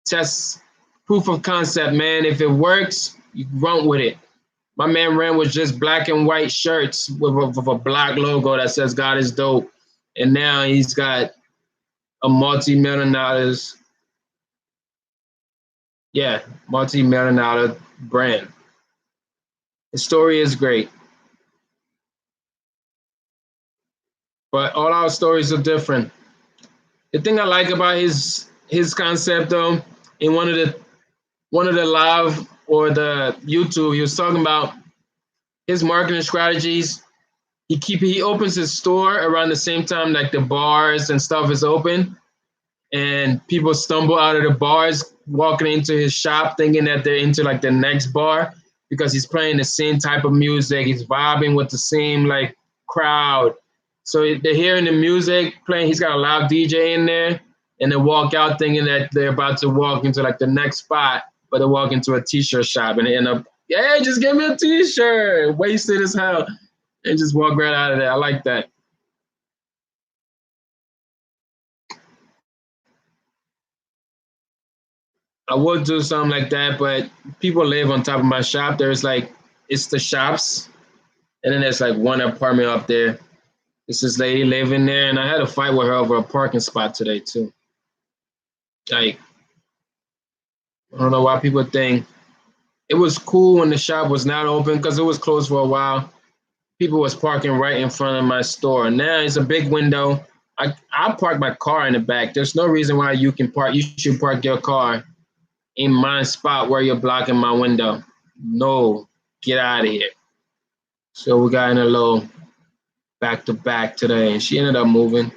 Test proof of concept, man. If it works, you run with it. My man ran with just black and white shirts with a black logo that says God is dope. And now he's got a multi-million dollars, multi-million dollar brand. His story is great. But all our stories are different. The thing I like about his concept though, in one of the live or the YouTube, he was talking about his marketing strategies. He opens his store around the same time like the bars and stuff is open, and people stumble out of the bars walking into his shop thinking that they're into like the next bar because he's playing the same type of music. He's vibing with the same like crowd. So they're hearing the music playing. He's got a loud DJ in there, and they walk out thinking that they're about to walk into like the next spot, but they walk into a t-shirt shop and they end up, yeah, just give me a t-shirt, wasted as hell, and just walk right out of there. I like that. I would do something like that, but people live on top of my shop. There's like, it's the shops, and then there's like one apartment up there. It's this lady living there, and I had a fight with her over a parking spot today too. Like, I don't know why people think it was cool when the shop was not open because it was closed for a while. People was parking right in front of my store. Now it's a big window. I park my car in the back. There's no reason why you can park. You should park your car in my spot where you're blocking my window. No, get out of here. So we got in a little back to back today, and she ended up moving.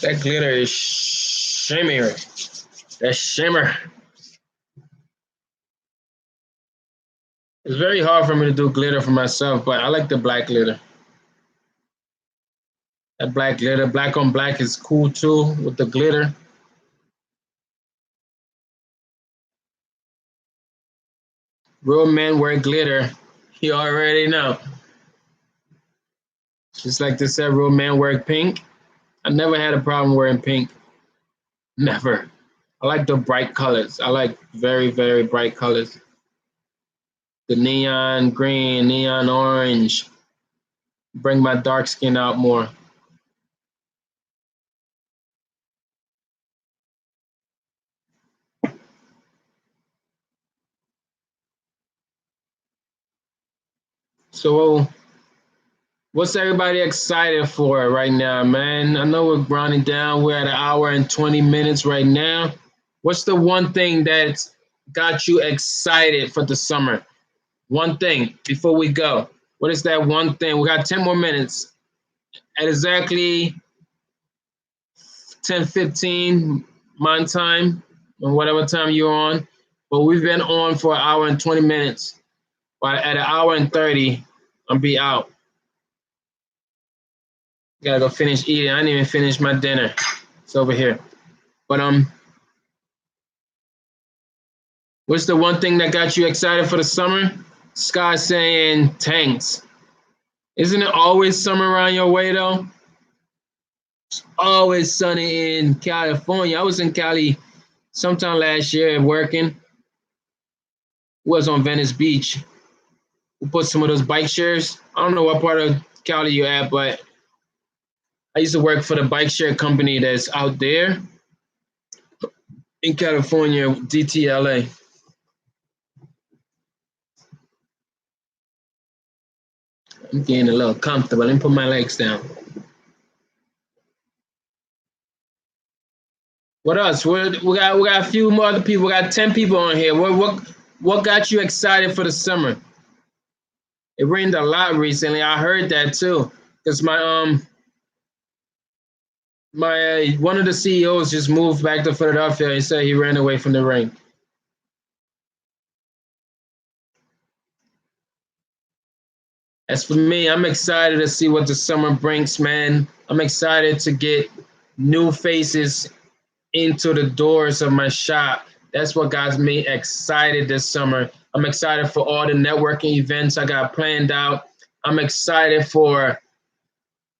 That glitter is shimmer. That shimmer. It's very hard for me to do glitter for myself, but I like the black glitter. That black glitter, black on black is cool too with the glitter. Real men wear glitter. You already know. Just like they said, real men wear pink. I never had a problem wearing pink. Never. I like the bright colors. I like very, very bright colors. The neon green, neon orange. Bring my dark skin out more. So what's everybody excited for right now, man? I know we're grinding down. We're at an hour and 20 minutes right now. What's the one thing that's got you excited for the summer? One thing before we go. What is that one thing? We got 10 more minutes. At exactly 10:15 my time, or whatever time you're on. But we've been on for an hour and 20 minutes. But at an hour and 30, I'll be out. Gotta go finish eating. I didn't even finish my dinner. It's over here. But what's the one thing that got you excited for the summer? Sky saying tanks. Isn't it always summer around your way though? It's always sunny in California. I was in Cali sometime last year working. Was on Venice Beach. We put some of those bike shares. I don't know what part of Cali you're at, but I used to work for the bike share company that's out there in California, DTLA. I'm getting a little comfortable. Let me put my legs down. What else? We got a few more other people. We got 10 people on here. What got you excited for the summer? It rained a lot recently. I heard that too. Because my one of the CEOs just moved back to Philadelphia. He said he ran away from the rain. As for me, I'm excited to see what the summer brings, man. I'm excited to get new faces into the doors of my shop. That's what got me excited this summer. I'm excited for all the networking events I got planned out. I'm excited for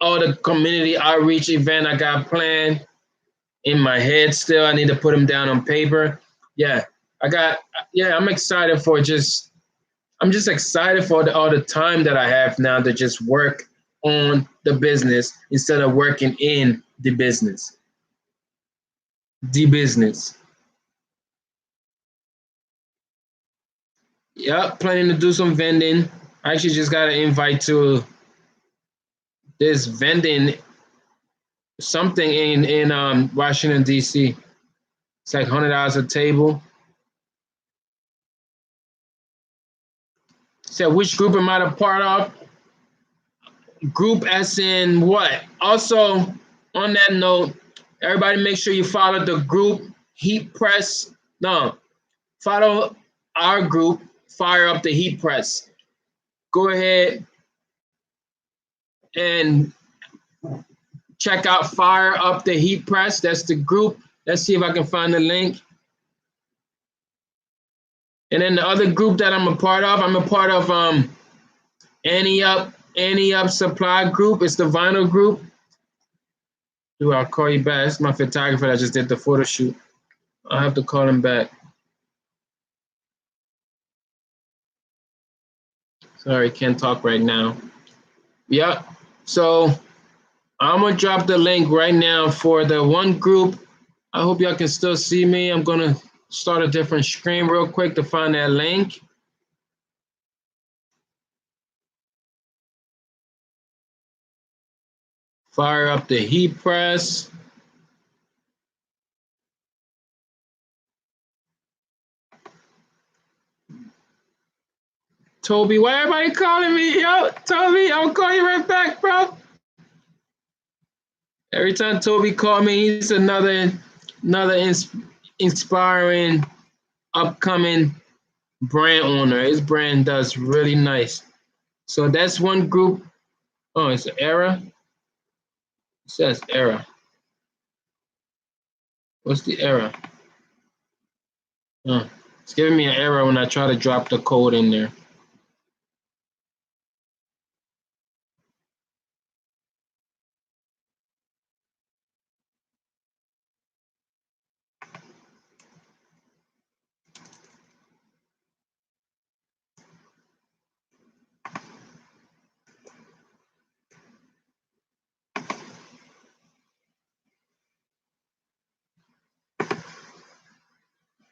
all the community outreach event I got planned in my head still. I need to put them down on paper. Yeah, I'm excited for I'm just excited for all the time that I have now to just work on the business instead of working in the business. The business. Yep, planning to do some vending. I actually just got an invite to this vending something in Washington D.C. It's like $100 a table. So which group am I a part of? Group as in what? Also, on that note, everybody make sure you follow the group Heat Press. No, follow our group, Fire Up the Heat Press. Go ahead and check out Fire Up the Heat Press. That's the group. Let's see if I can find the link. And then the other group that I'm a part of Annie Up Supply Group. It's the vinyl group. I'll call you back. It's my photographer that just did the photo shoot. I'll have to call him back. Sorry, can't talk right now. Yep. So I'm gonna drop the link right now for the one group. I hope y'all can still see me. I'm gonna start a different screen real quick to find that link. Fire up the heat press. Toby, why everybody calling me? Yo, Toby, I'll call you right back, bro. Every time Toby call me, he's another inspiring upcoming brand owner. His brand does really nice. So that's one group. Oh, it's an error. It says error. What's the error? It's giving me an error when I try to drop the code in there.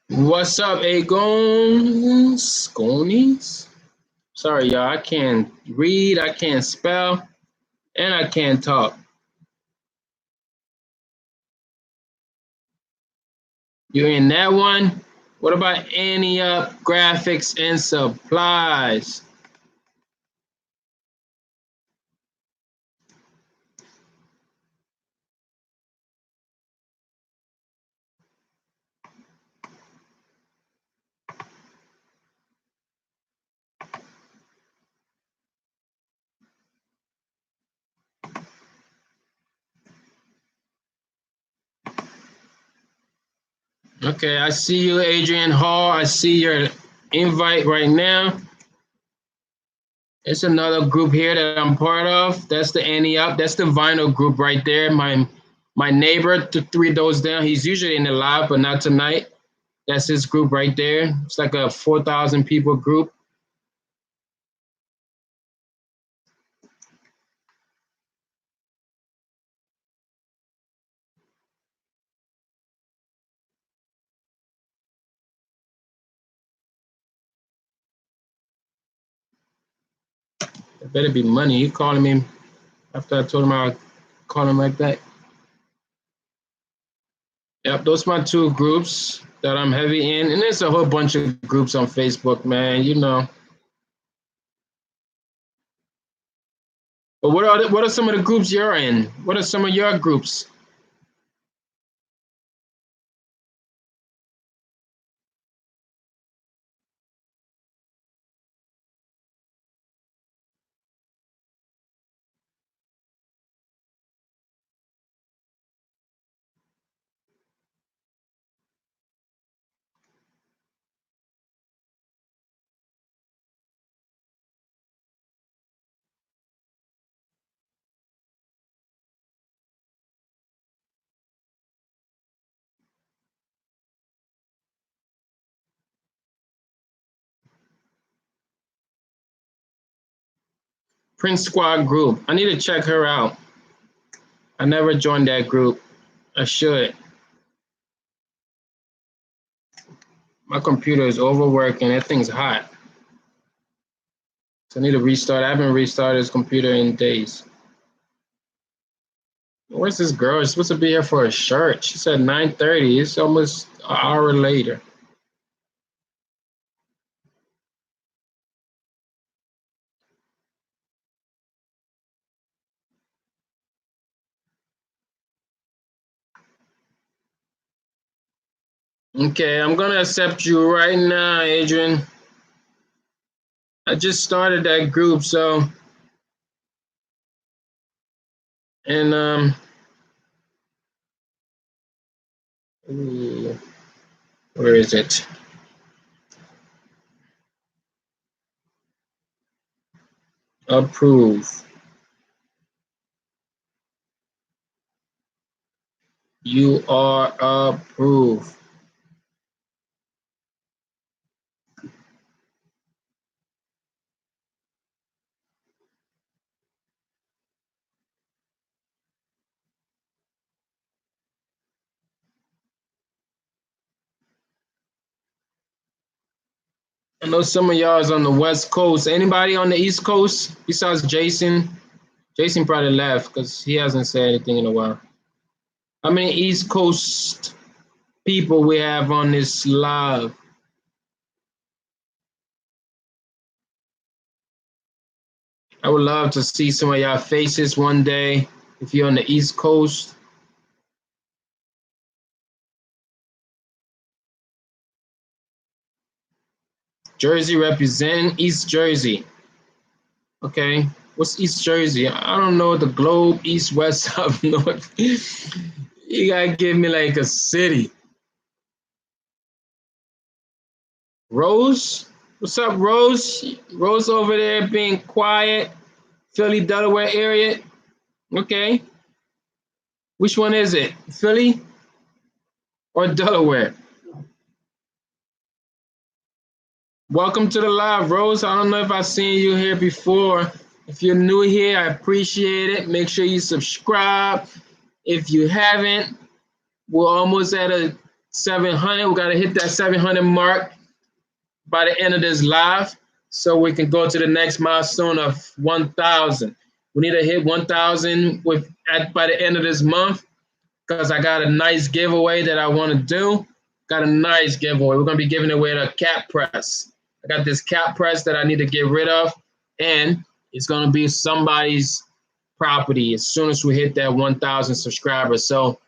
What's up, Agons? Gonies? Sorry, y'all. I can't read, I can't spell, and I can't talk. You in that one? What about any up graphics and supplies? Okay, I see you, Adrian Hall. I see your invite right now. It's another group here that I'm part of. That's the Annie Up. That's the vinyl group right there. My neighbor to 3 doors down. He's usually in the live, but not tonight. That's his group right there. It's like a 4,000 people group. It better be money. He calling me after I told him I'd call him right back. Yep, those are my two groups that I'm heavy in. And there's a whole bunch of groups on Facebook, man. You know. But what are some of the groups you're in? What are some of your groups? Prince Squad group. I need to check her out. I never joined that group. I should. My computer is overworking. That thing's hot. So I need to restart. I haven't restarted this computer in days. Where's this girl? She's supposed to be here for a shirt. She said 9:30. It's almost an hour later. Okay, I'm gonna accept you right now, Adrian. I just started that group, so and ooh, where is it? Approve. You are approved. I know some of y'all is on the West Coast. Anybody on the East Coast besides Jason? Jason probably left because he hasn't said anything in a while. How many East Coast people we have on this live? I would love to see some of y'all faces one day if you're on the East Coast. Jersey representing East Jersey. Okay, what's East Jersey? I don't know the globe, east, west, south, north. You gotta give me like a city. Rose? What's up, Rose? Rose over there being quiet. Philly, Delaware area. Okay. Which one is it? Philly or Delaware? Welcome to the live, Rose. I don't know if I've seen you here before. If you're new here, I appreciate it. Make sure you subscribe. If you haven't, we're almost at a 700. We got to hit that 700 mark by the end of this live so we can go to the next milestone of 1,000. We need to hit 1,000 by the end of this month because I got a nice giveaway that I want to do. Got a nice giveaway. We're going to be giving away the cap press. I got this cap press that I need to get rid of, and it's going to be somebody's property as soon as we hit that 1,000 subscribers. So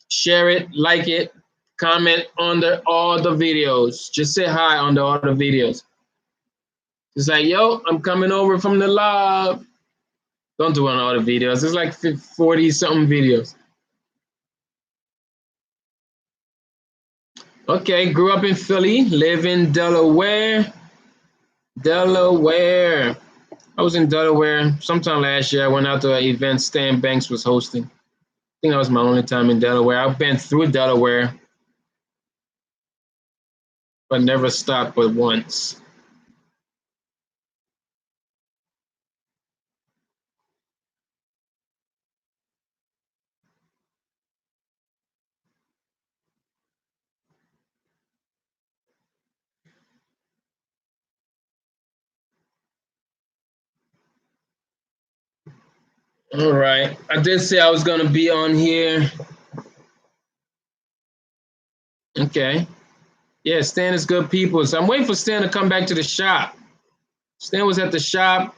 share it, like it, comment under all the videos. Just say hi under all the videos. It's like, yo, I'm coming over from the live. Don't do it on all the videos. It's like 40 something videos. Okay, grew up in Philly, live in Delaware. Delaware. I was in Delaware sometime last year. I went out to an event Stan Banks was hosting. I think that was my only time in Delaware. I've been through Delaware, but never stopped but once. All right. I did say I was going to be on here. Okay. Yeah, Stan is good people. So I'm waiting for Stan to come back to the shop. Stan was at the shop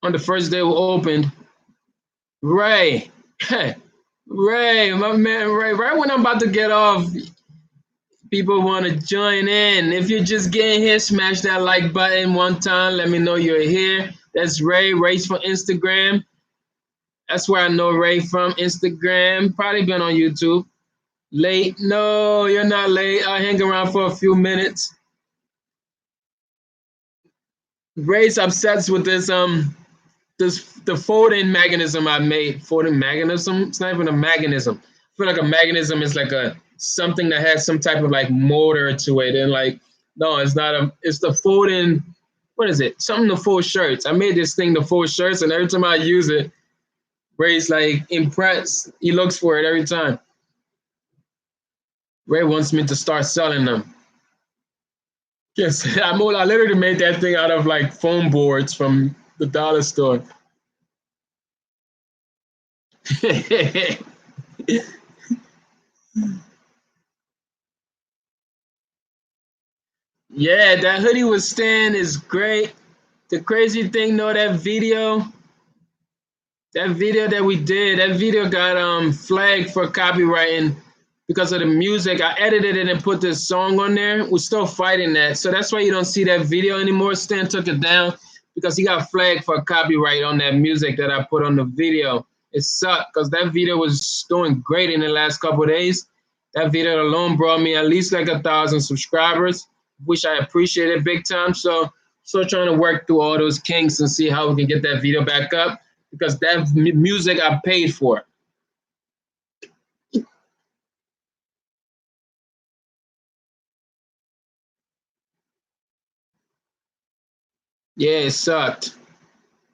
on the first day we opened. Ray. Ray, my man Ray. Right when I'm about to get off, people want to join in. If you're just getting here, smash that like button one time. Let me know you're here. That's Ray. Ray's from Instagram. That's where I know Ray from, Instagram. Probably been on YouTube. Late? No, you're not late. I'll hang around for a few minutes. Ray's obsessed with the folding mechanism I made. Folding mechanism? It's not even a mechanism. I feel like a mechanism is like a something that has some type of like motor to it. And like, no, it's not it's the folding, what is it? Something to fold shirts. I made this thing to fold shirts, and every time I use it, Ray's like impressed. He looks for it every time. Ray wants me to start selling them. Yes, I literally made that thing out of like foam boards from the dollar store. Yeah, that hoodie with Stan is great. The crazy thing, though, that video that we did, that video got flagged for copywriting because of the music. I edited it and put this song on there. We're still fighting that. So that's why you don't see that video anymore. Stan took it down because he got flagged for copyright on that music that I put on the video. It sucked because that video was doing great in the last couple of days. That video alone brought me at least like 1,000 subscribers, which I appreciated big time. So still trying to work through all those kinks and see how we can get that video back up because that music I paid for. Yeah, it sucked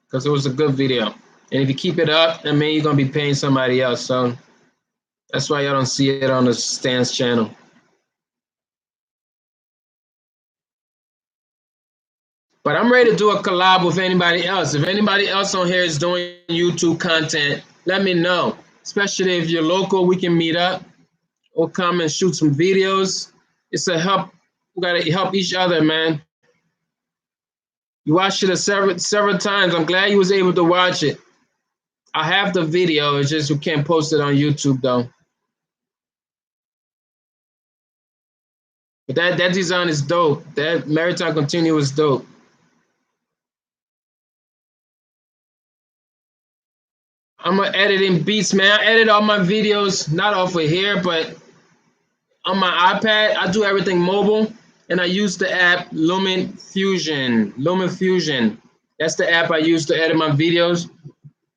because it was a good video. And if you keep it up, I mean, you're going to be paying somebody else. So that's why y'all don't see it on the Stan's channel. But I'm ready to do a collab with anybody else. If anybody else on here is doing YouTube content, let me know. Especially if you're local, we can meet up or come and shoot some videos. It's a help. We gotta help each other, man. You watched it several times. I'm glad you was able to watch it. I have the video. It's just we can't post it on YouTube though. But that design is dope. That Maritime Continue is dope. I'm a editing beats, man. I edit all my videos not off of here, but on my iPad. I do everything mobile, and I use the app Lumen Fusion. Lumen Fusion. That's the app I use to edit my videos.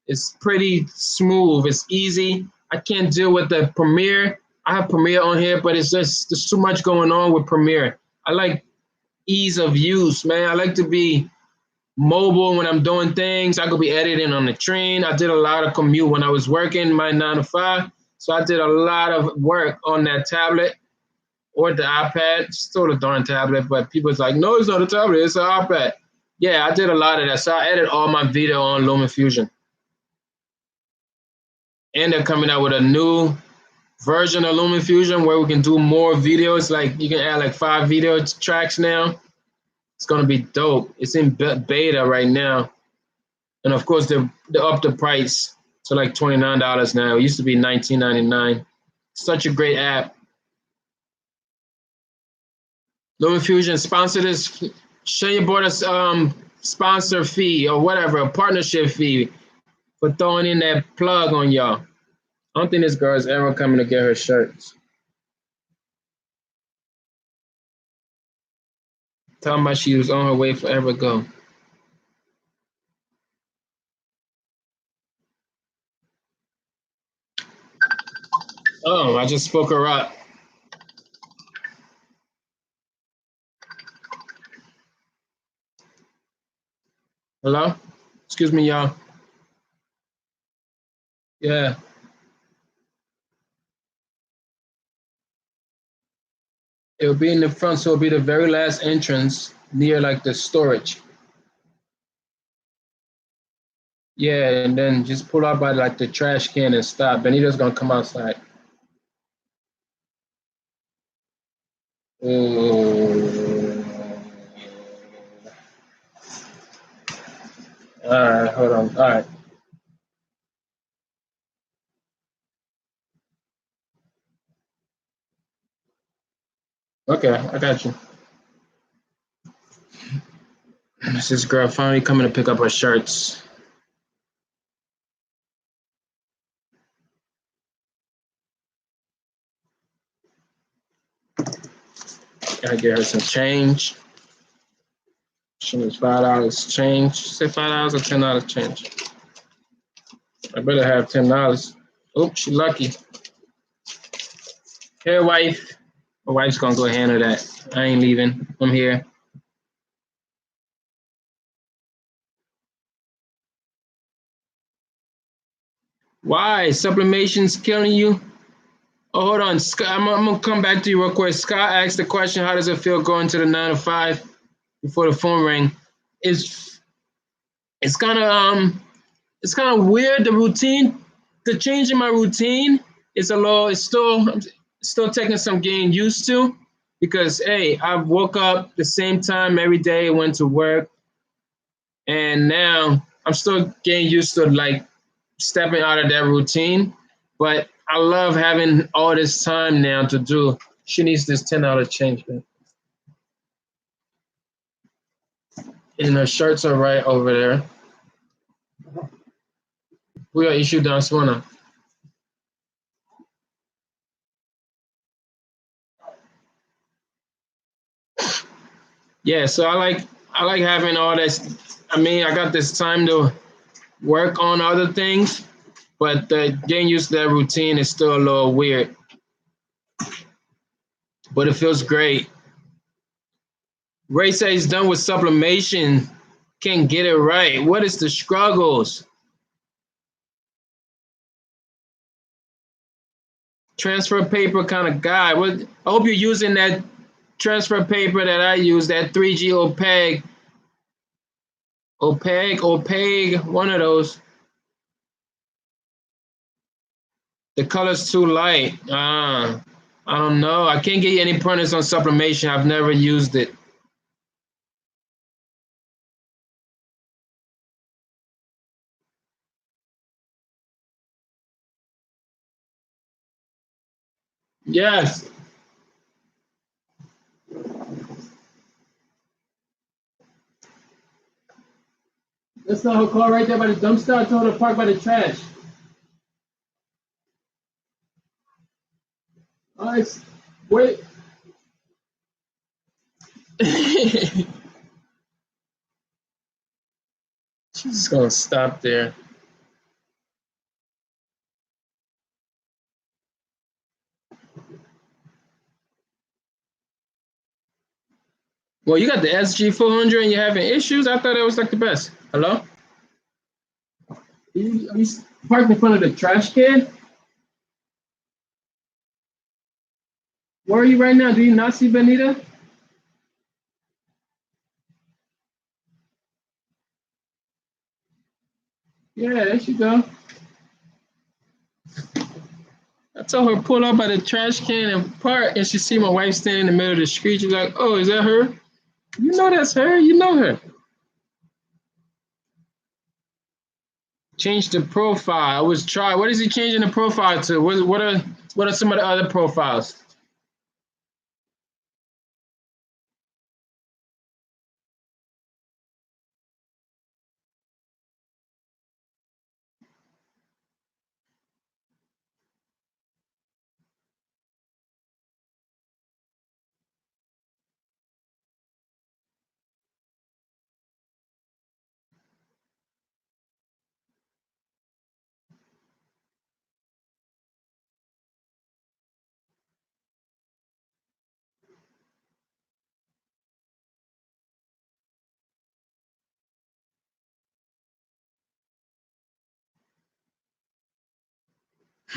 It's pretty smooth. It's easy. I can't deal with the Premiere. I have Premiere on here, but it's just there's too much going on with Premiere. I like ease of use, man. I like to be mobile when I'm doing things. I could be editing on the train. I did a lot of commute when I was working my 9 to 5. So I did a lot of work on that tablet or the iPad. Still the darn tablet, but people's like, no, it's not a tablet, it's an iPad. Yeah, I did a lot of that. So I edit all my video on Lumen Fusion. And they're coming out with a new version of Lumen Fusion where we can do more videos. Like you can add like 5 video tracks now. It's gonna be dope. It's in beta right now, and of course they upped the price to like $29 now. It used to be $19.99. Such a great app. Lumen Fusion sponsored this. Shania bought us sponsor fee or whatever, a partnership fee for throwing in that plug on y'all. I don't think this girl is ever coming to get her shirts. Talking about she was on her way forever ago. Oh, I just spoke her up. Hello? Excuse me, y'all. Yeah. It'll be in the front, so it'll be the very last entrance near like the storage. Yeah, and then just pull out by like the trash can and stop. Benito's gonna come outside. Oh. All right, hold on. All right. Okay, I got you. This girl finally coming to pick up her shirts. Gotta get her some change. She needs $5 change. She said $5 or $10 change. I better have $10. Oops, she lucky. Here, wife. My wife's gonna go handle that. I ain't leaving. I'm here. Why? Sublimation's killing you? Oh, hold on. Scott, I'm gonna come back to you real quick. Scott asked the question, how does it feel going to the 9 to 5 before the phone ring? It's kind of weird, the routine. The change in my routine is I'm still taking some getting used to, because hey, I woke up the same time every day, went to work, and now I'm still getting used to like stepping out of that routine. But I love having all this time now to do. She needs this $10 change, man. And her shirts are right over there. We got issue down Swana. Yeah, so I like having all this. I mean, I got this time to work on other things, but getting used to that routine is still a little weird. But it feels great. Ray says he's done with sublimation, can't get it right. What is the struggles? Transfer paper kind of guy. What? I hope you're using that transfer paper that I use, that 3G opaque opaque, one of those. The color's too light. I don't know. I can't get you any pointers on sublimation. I've never used it. Yes. That's not her car right there by the dumpster. I told her to park by the trash. Nice. Wait. She's just gonna stop there. Well, you got the SG 400 and you're having issues. I thought it was like the best. Hello? Are you parked in front of the trash can? Where are you right now? Do you not see Benita? Yeah, there she go. I told her pull up by the trash can and park, and she see my wife standing in the middle of the street. She's like, "Oh, is that her? You know that's her. You know her." Change the profile. I was try. What is he changing the profile to? What are some of the other profiles?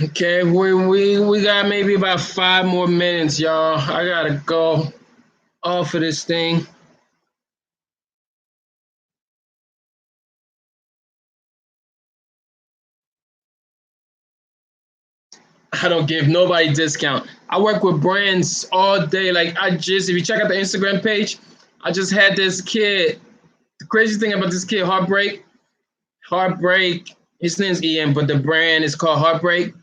Okay, we got maybe about 5 more minutes, y'all. I gotta go off of this thing. I don't give nobody discount. I work with brands all day. Like if you check out the Instagram page, I just had this kid. The crazy thing about this kid, Heartbreak. His name's Ian, but the brand is called Heartbreak.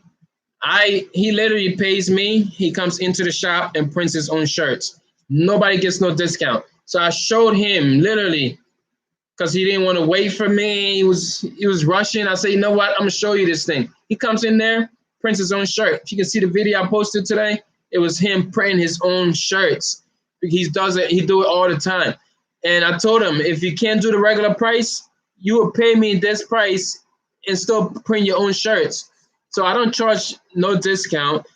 He literally pays me. He comes into the shop and prints his own shirts. Nobody gets no discount. So I showed him literally because he didn't want to wait for me. He was rushing. I said, you know what? I'm gonna show you this thing. He comes in there, prints his own shirt. If you can see the video I posted today, it was him printing his own shirts. He does it. He do it all the time. And I told him, if you can't do the regular price, you will pay me this price and still print your own shirts. So I don't charge no discount.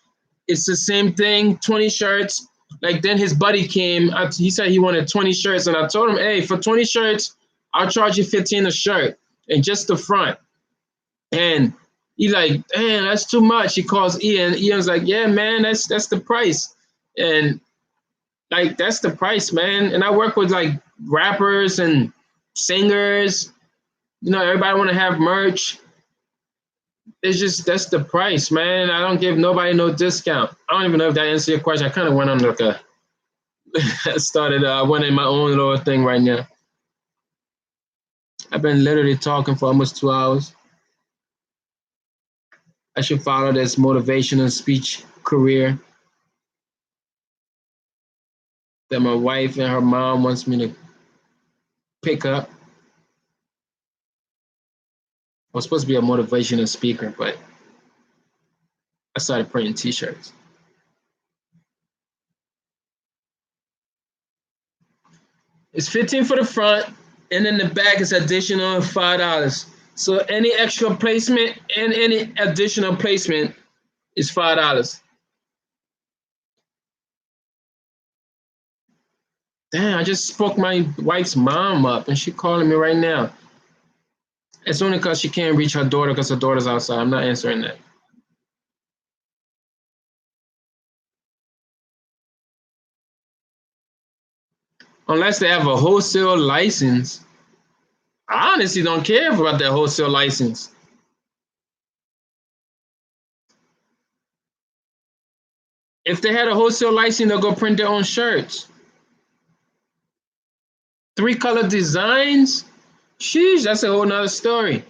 It's the same thing, 20 shirts. Like then his buddy came, he said he wanted 20 shirts, and I told him, hey, for 20 shirts, I'll charge you 15 a shirt and just the front. And he like, damn, that's too much. He calls Ian. Ian's like, yeah, man, that's the price. And like that's the price, man. And I work with like rappers and singers. Everybody want to have merch. It's just that's the price, man. I don't give nobody no discount. I don't even know if that answers your question. I kind of went on like a started. I went in my own little thing right now. I've been literally talking for almost 2 hours. I should follow this motivational speech career that my wife and her mom wants me to pick up. I was supposed to be a motivational speaker, but I started printing T-shirts. It's 15 for the front, and then the back is additional $5. So any extra placement and any additional placement is $5. Damn, I just spoke my wife's mom up, and she calling me right now. It's only because she can't reach her daughter because her daughter's outside. I'm not answering that. Unless they have a wholesale license. I honestly don't care about that wholesale license. If they had a wholesale license, they'll go print their own shirts. 3-color designs? Sheesh, that's a whole nother story.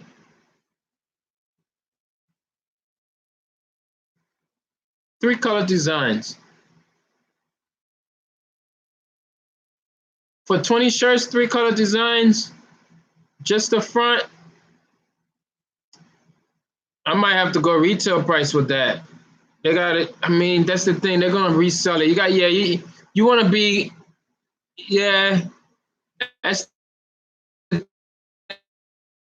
Three-color designs. For 20 shirts, 3-color designs, just the front, I might have to go retail price with that. They got it. I mean, that's the thing. They're gonna resell it. You got, yeah, you want to be, yeah. That's, and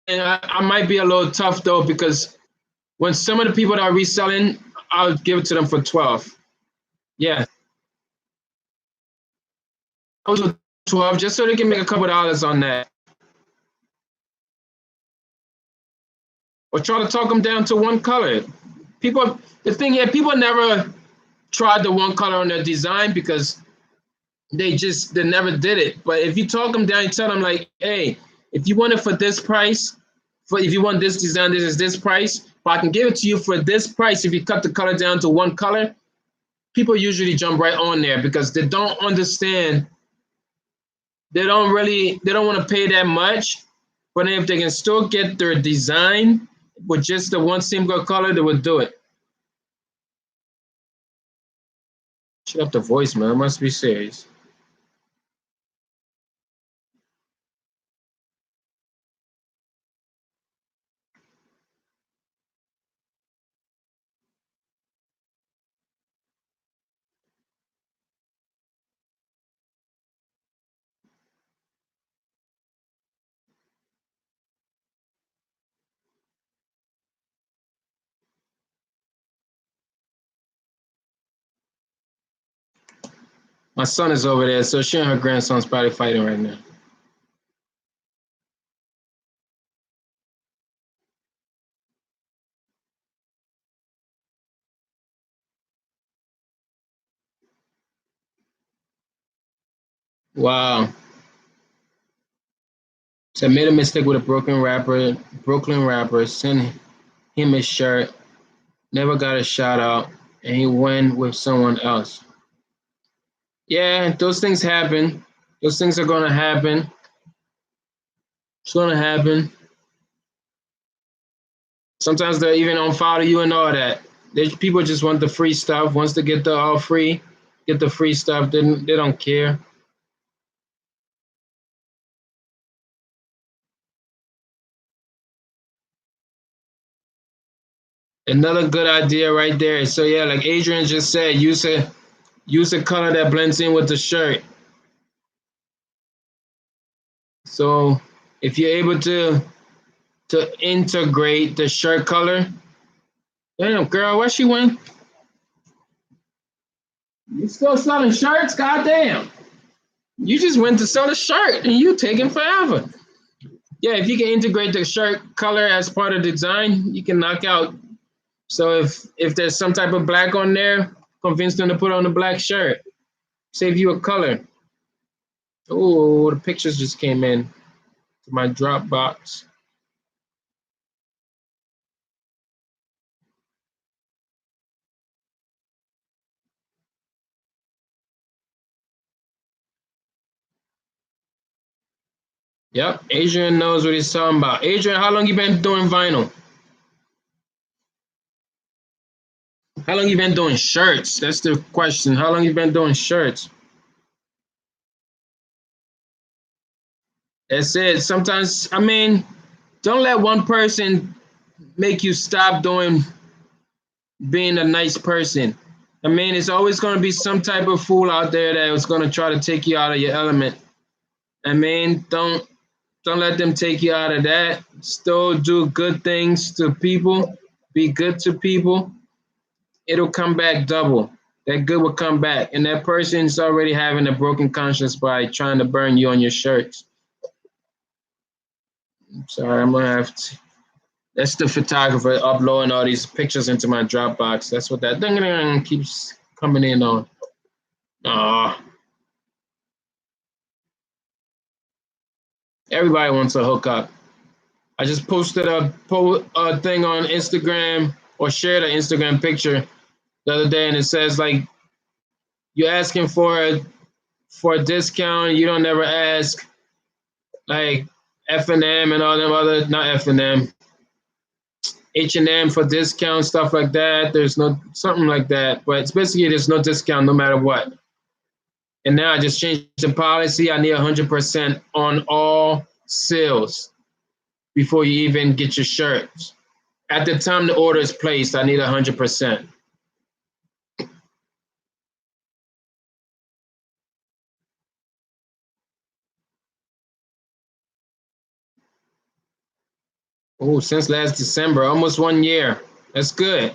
I might be a little tough though, because when some of the people that are reselling, I'll give it to them for 12. Yeah, I was with 12 just so they can make a couple dollars on that, or try to talk them down to one color. People, the thing here, people never tried the one color on their design because they never did it. But if you talk them down, you tell them like, hey, if you want it for this price, if you want this design, this is this price, but I can give it to you for this price if you cut the color down to one color. People usually jump right on there because they don't understand. They don't want to pay that much, but if they can still get their design with just the one single color, they would do it. Shut up the voice, man. I must be serious. My son is over there, so she and her grandson's probably fighting right now. Wow. So I made a mistake with a Brooklyn rapper, sent him a shirt, never got a shout out, and he went with someone else. Yeah, those things happen. Those things are gonna happen. It's gonna happen. Sometimes they even unfollow you and all that. People just want the free stuff. Once they get the all free, get the free stuff, then they don't care. Another good idea right there. So yeah, like Adrian just said, use a color that blends in with the shirt. So if you're able to integrate the shirt color, damn girl, where she went? You still selling shirts? Goddamn. You just went to sell a shirt and you taking forever. Yeah, if you can integrate the shirt color as part of the design, you can knock out. So if there's some type of black on there, convince them to put on a black shirt. Save you a color. Oh, the pictures just came in to my Dropbox. Yep, Adrian knows what he's talking about. Adrian, how long you been doing vinyl? How long you been doing shirts? That's the question. How long you been doing shirts? That's it. Sometimes, I mean, don't let one person make you stop doing being a nice person. I mean, it's always going to be some type of fool out there that is going to try to take you out of your element. I mean, don't let them take you out of that. Still do good things to people. Be good to people. It'll come back double. That good will come back. And that person's already having a broken conscience by trying to burn you on your shirts. Sorry, I'm gonna have to. That's the photographer uploading all these pictures into my Dropbox. That's what that ding keeps coming in on. Aw. Everybody wants to hook up. I just posted a thing on Instagram or shared an Instagram picture the other day, and it says like you're asking for a discount. You don't ever ask like F&M and all them other, not F&M, H&M for discount, stuff like that. There's no something like that, but it's basically there's no discount no matter what. And now I just changed the policy. I need 100% on all sales before you even get your shirts. At the time the order is placed, I need 100%. Oh, since last December, almost 1 year. That's good.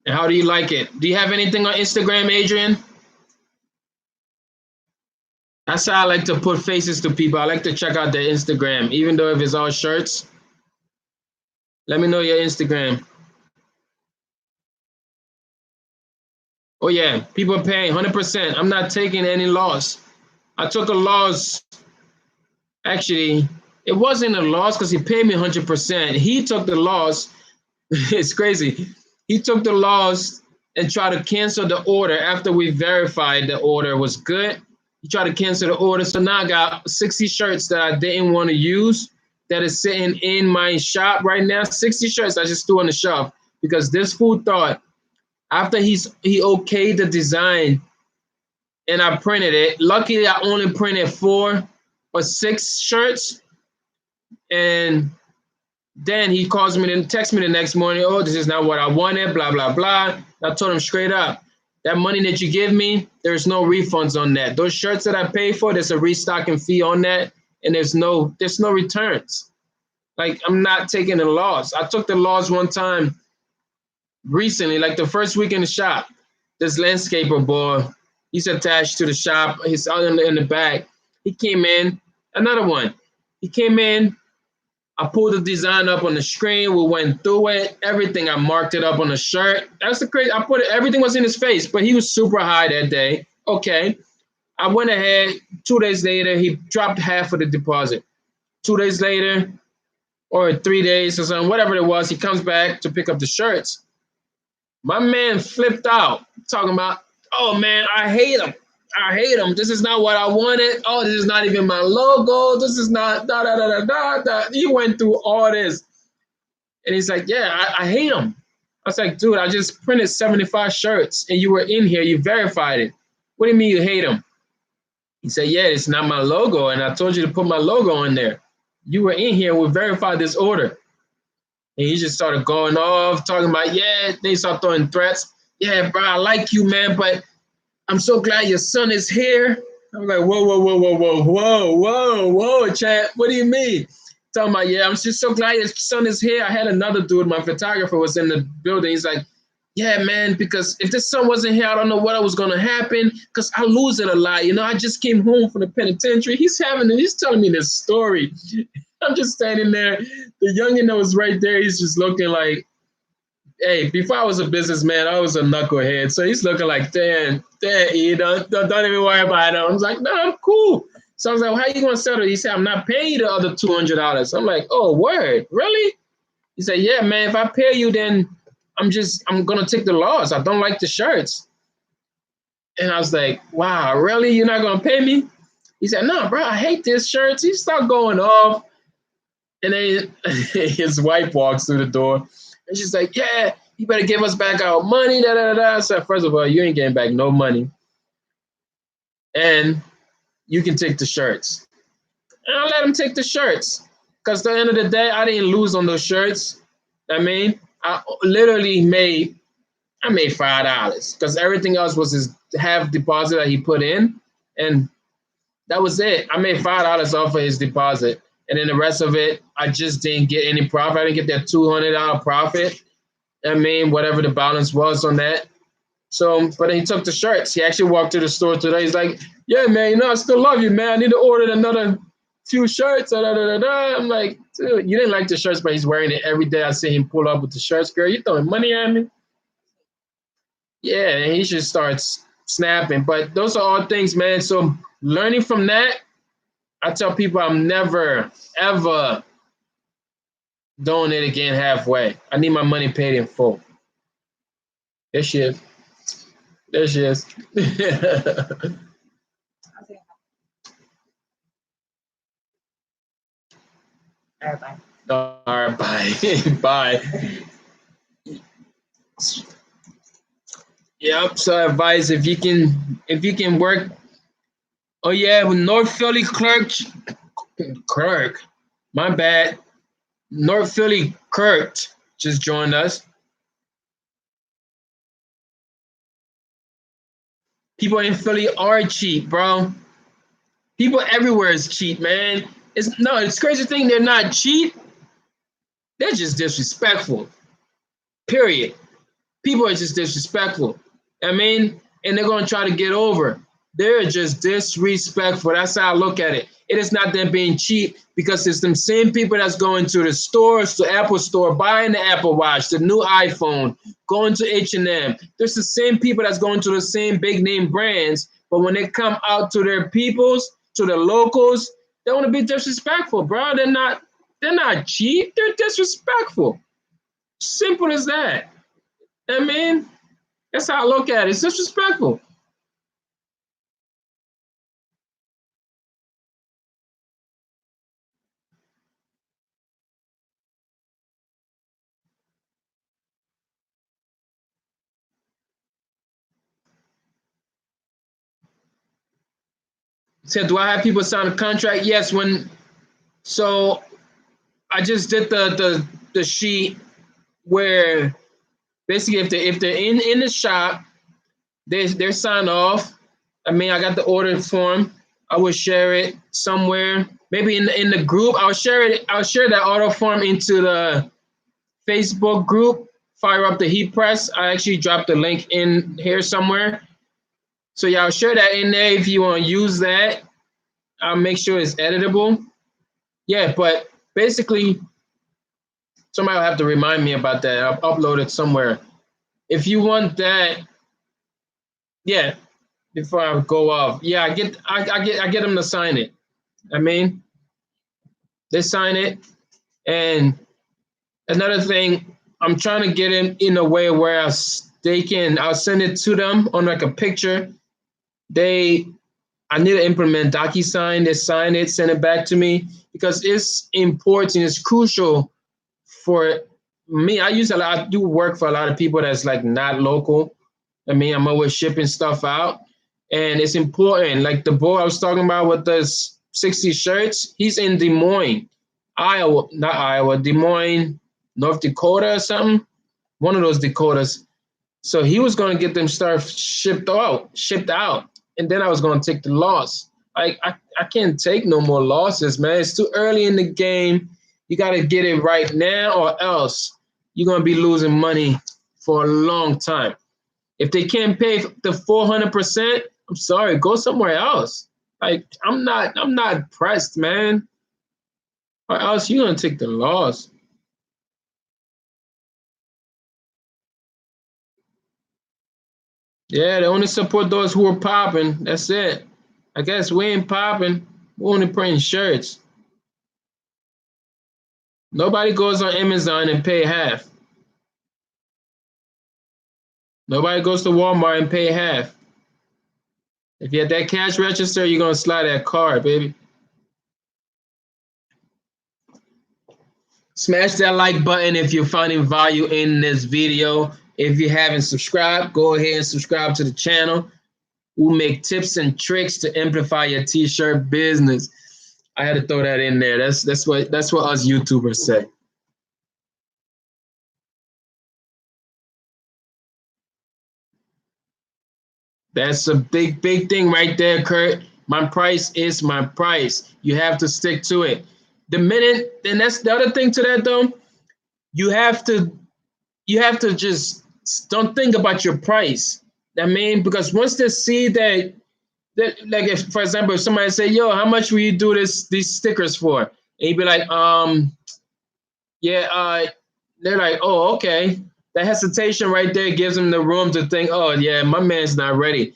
And how do you like it? Do you have anything on Instagram, Adrian? That's how I like to put faces to people. I like to check out their Instagram, even though if it's all shirts. Let me know your Instagram. Oh yeah, people are paying 100%. I'm not taking any loss. I took a loss. Actually, it wasn't a loss because he paid me 100%. He took the loss. It's crazy. He took the loss and tried to cancel the order after we verified the order was good. He tried to cancel the order. So now I got 60 shirts that I didn't want to use that is sitting in my shop right now. 60 shirts I just threw on the shelf because this fool thought after he okayed the design and I printed it. Luckily, I only printed 4 or 6 shirts, and then he calls me and texts me the next morning. Oh, this is not what I wanted. Blah blah blah. I told him straight up, that money that you give me, there's no refunds on that. Those shirts that I pay for, there's a restocking fee on that, and there's no returns. Like I'm not taking a loss. I took the loss one time recently, like the first week in the shop. This landscaper boy, he's attached to the shop. He's out in the back. He came in, another one. He came in. I pulled the design up on the screen. We went through it. Everything. I marked it up on the shirt. That's the crazy. I put it. Everything was in his face, but he was super high that day. Okay. I went ahead. 2 days later, he dropped half of the deposit. 2 days later, or 3 days or something, whatever it was, he comes back to pick up the shirts. My man flipped out, talking about, oh man, I hate him. I hate him. This is not what I wanted. Oh, this is not even my logo. This is not da da da da da da. He went through all this. And he's like, yeah, I hate him. I was like, dude, I just printed 75 shirts and you were in here. You verified it. What do you mean you hate him? He said, yeah, it's not my logo. And I told you to put my logo in there. You were in here. We verified this order. And he just started going off, talking about, yeah, they start throwing threats. Yeah, bro, I like you, man, but I'm so glad your son is here. I'm like, whoa, whoa, whoa, whoa, whoa, whoa, whoa, whoa, chat. What do you mean? Talking about, yeah, I'm just so glad your son is here. I had another dude, my photographer was in the building. He's like, yeah, man, because if this son wasn't here, I don't know what was going to happen because I lose it a lot. You know, I just came home from the penitentiary. He's telling me this story. I'm just standing there. The youngin that was right there, he's just looking like, hey, before I was a businessman, I was a knucklehead. So he's looking like, damn, you don't even worry about it. I was like, no, I'm cool. So I was like, well, how you going to settle? He said, I'm not paying you the other $200. I'm like, oh, word, really? He said, yeah, man, if I pay you, then I'm going to take the loss. I don't like the shirts. And I was like, wow, really? You're not going to pay me? He said, no, bro, I hate this shirts. He started going off. And then his wife walks through the door. And she's like, yeah, you better give us back our money. Da, da, da. I said, first of all, you ain't getting back no money. And you can take the shirts. And I let him take the shirts. Because at the end of the day, I didn't lose on those shirts. I mean, I literally made $5 because everything else was his half deposit that he put in. And that was it. I made $5 off of his deposit. And then the rest of it, I just didn't get any profit. I didn't get that $200 profit. I mean, whatever the balance was on that. So, but he took the shirts. He actually walked to the store today. He's like, yeah, man, you know, I still love you, man. I need to order another few shirts. Da, da, da, da. I'm like, dude, you didn't like the shirts, but he's wearing it every day. I see him pull up with the shirts. Girl, you throwing money at me? Yeah, and he just starts snapping. But those are all things, man. So learning from that, I tell people I'm never, ever donate again halfway. I need my money paid in full. There she is. There she is. Bye. All right, bye. Bye. Yep. So advice if you can work. Oh yeah, with North Philly clerk. My bad. North Philly Kurt just joined us. People in Philly are cheap, bro. People everywhere is cheap, man. It's crazy thing they're not cheap. They're just disrespectful. Period. People are just disrespectful. I mean, and they're gonna try to get over. They're just disrespectful. That's how I look at it. It is not them being cheap because it's them same people that's going to the stores, the Apple store, buying the Apple Watch, the new iPhone, going to H&M. There's the same people that's going to the same big name brands, but when they come out to their peoples, to the locals, they want to be disrespectful, bro. They're not cheap. They're disrespectful. Simple as that. I mean, that's how I look at it. It's disrespectful. Said, do I have people sign a contract? Yes. So I just did the sheet where basically if they're in the shop, they're signed off. I mean, I got the order form. I will share it somewhere, maybe in the group. I'll share it. I'll share that order form into the Facebook group. Fire up the heat press. I actually dropped the link in here somewhere. So yeah, I'll share that in there if you want to use that. I'll make sure it's editable. Yeah, but basically, somebody will have to remind me about that. I'll upload it somewhere. If you want that, yeah, before I go off, yeah, I get them to sign it. I mean, they sign it, and another thing, I'm trying to get it in a way where I'll send it to them on like a picture. I need to implement DocuSign. They sign it, send it back to me because it's important. It's crucial for me. I do work for a lot of people that's like not local. I mean, I'm always shipping stuff out, and it's important. Like the boy I was talking about with the 60 shirts, he's in Des Moines, Iowa, not Iowa, Des Moines, North Dakota or something. One of those Dakotas. So he was going to get them stuff shipped out, and then I was going to take the loss. I can't take no more losses, man. It's too early in the game. You got to get it right now, or else you're going to be losing money for a long time. If they can't pay the 400%, I'm sorry, go somewhere else. Like I'm not pressed, man. Or else you're gonna take the loss. Yeah, they only support those who are popping. That's it. I guess we ain't popping. We're only printing shirts. Nobody goes on Amazon and pay half. Nobody goes to Walmart and pay half. If you have that cash register, you're gonna slide that card, baby. Smash that like button if you're finding value in this video. If you haven't subscribed, go ahead and subscribe to the channel. We'll make tips and tricks to amplify your t-shirt business. I had to throw that in there. That's what us YouTubers say. That's a big thing right there, Kurt. My price is my price. You have to stick to it. The minute, and that's the other thing to that though, you have to just don't think about your price. I mean, because once they see that like if for example if somebody say, yo, how much will you do these stickers for? And you'd be like, yeah, they're like, oh, okay. That hesitation right there gives them the room to think, oh yeah, my man's not ready.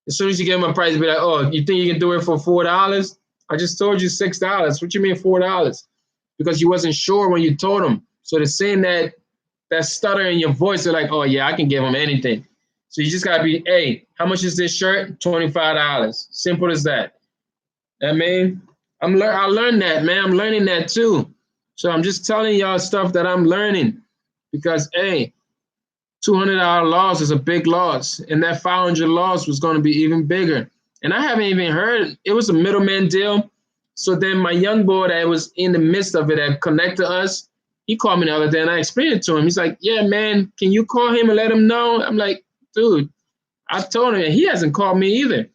As soon as you give him a price, be like, oh, you think you can do it for $4? I just told you $6. What you mean $4? because you wasn't sure when you told them. So they're saying that stutter in your voice, they're like, oh yeah, I can give them anything. So you just gotta be, hey, how much is this shirt? $25. Simple as that. I mean, I learned that, man. I'm learning that too. So I'm just telling y'all stuff that I'm learning because, hey, $200 loss is a big loss, and that 500 loss was going to be even bigger. And I haven't even heard it was a middleman deal. So then my young boy that was in the midst of it that connected us, he called me the other day, and I explained it to him. He's like, "Yeah, man, can you call him and let him know?" I'm like, "Dude, I told him, and he hasn't called me either."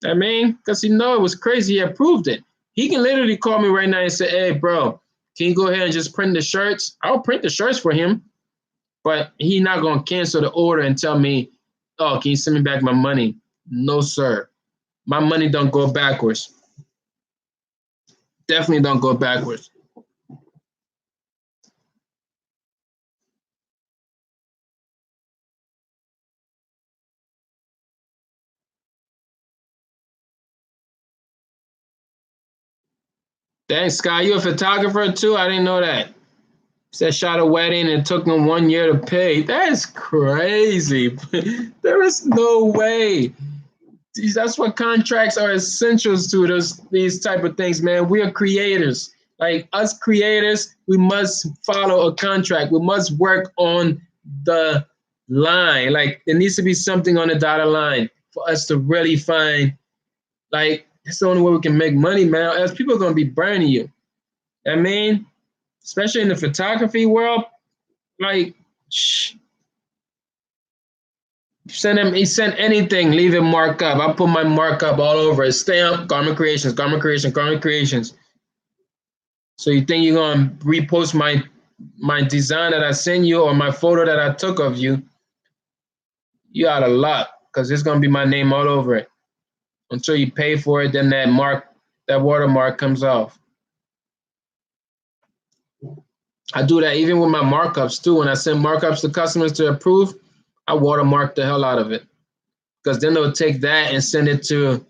I mean, because he know it was crazy. He approved it. He can literally call me right now and say, "Hey, bro, can you go ahead and just print the shirts?" I'll print the shirts for him. But he not gonna cancel the order and tell me, "Oh, can you send me back my money?" No, sir. My money don't go backwards. Definitely don't go backwards. Thanks, Sky. You a photographer too? I didn't know that. Said shot a wedding and it took them 1 year to pay. That's crazy. There is no way. That's what contracts are essentials to these type of things, man. We are creators. Like us creators, we must follow a contract. We must work on the line. Like there needs to be something on the dotted line for us to really find. Like it's the only way we can make money, man. Else people are gonna be burning you. I mean, especially in the photography world, like shh, he sent anything, leave it markup. I put my markup all over it. Stamp, Garment Creations, Garment Creations, Garment Creations. So you think you're gonna repost my design that I sent you or my photo that I took of you? You out of luck, because it's gonna be my name all over it. Until you pay for it, then that watermark comes off. I do that even with my markups too. When I send markups to customers to approve, I watermark the hell out of it. Because then they'll take that and send it to,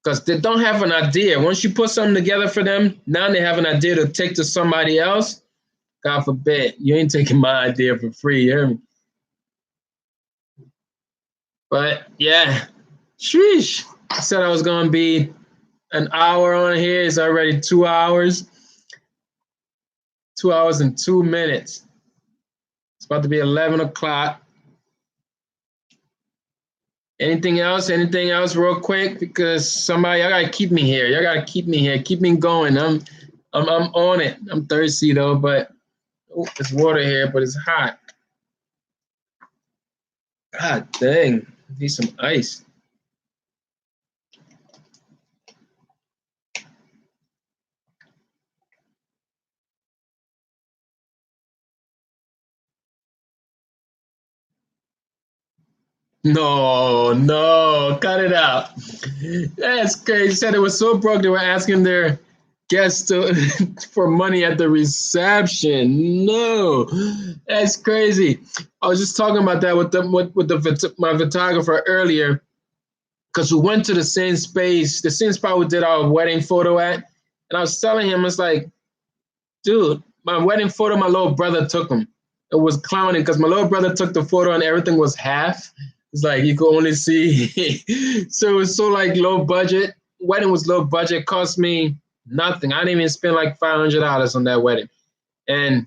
because they don't have an idea. Once you put something together for them, now they have an idea to take to somebody else. God forbid, you ain't taking my idea for free, you hear me? But yeah, sheesh. I said I was gonna be an hour on here. It's already 2 hours. 2 hours and 2 minutes. It's about to be 11 o'clock. Anything else? Anything else real quick? Because somebody, y'all gotta keep me here. Y'all gotta keep me here. Keep me going. I'm on it. I'm thirsty though, but there's water here, but it's hot. God dang. Need some ice. No, cut it out. That's crazy. Said it was so broke they were asking their guests for money at the reception. No, that's crazy. I was just talking about that with my photographer earlier, because we went to the same spot we did our wedding photo at, and I was telling him, it's like, dude, my wedding photo, my little brother took him. It was clowning because my little brother took the photo and everything was half. It's like you could only see. So it was so like low budget. Wedding was low budget, cost me nothing. I didn't even spend like $500 on that wedding. And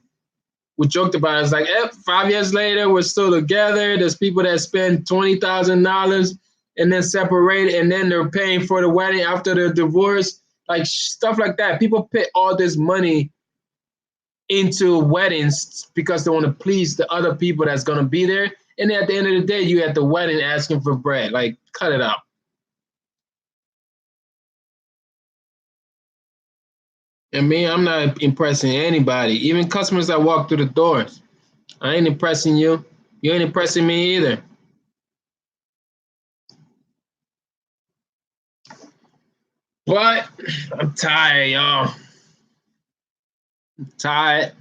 we joked about it. It's like, 5 years later, we're still together. There's people that spend $20,000 and then separate, and then they're paying for the wedding after the divorce. Like stuff like that. People pay all this money into weddings because they want to please the other people that's going to be there. And at the end of the day, you at the wedding asking for bread. Like, cut it out. And me, I'm not impressing anybody, even customers that walk through the doors. I ain't impressing you. You ain't impressing me either. But I'm tired, y'all. I'm tired.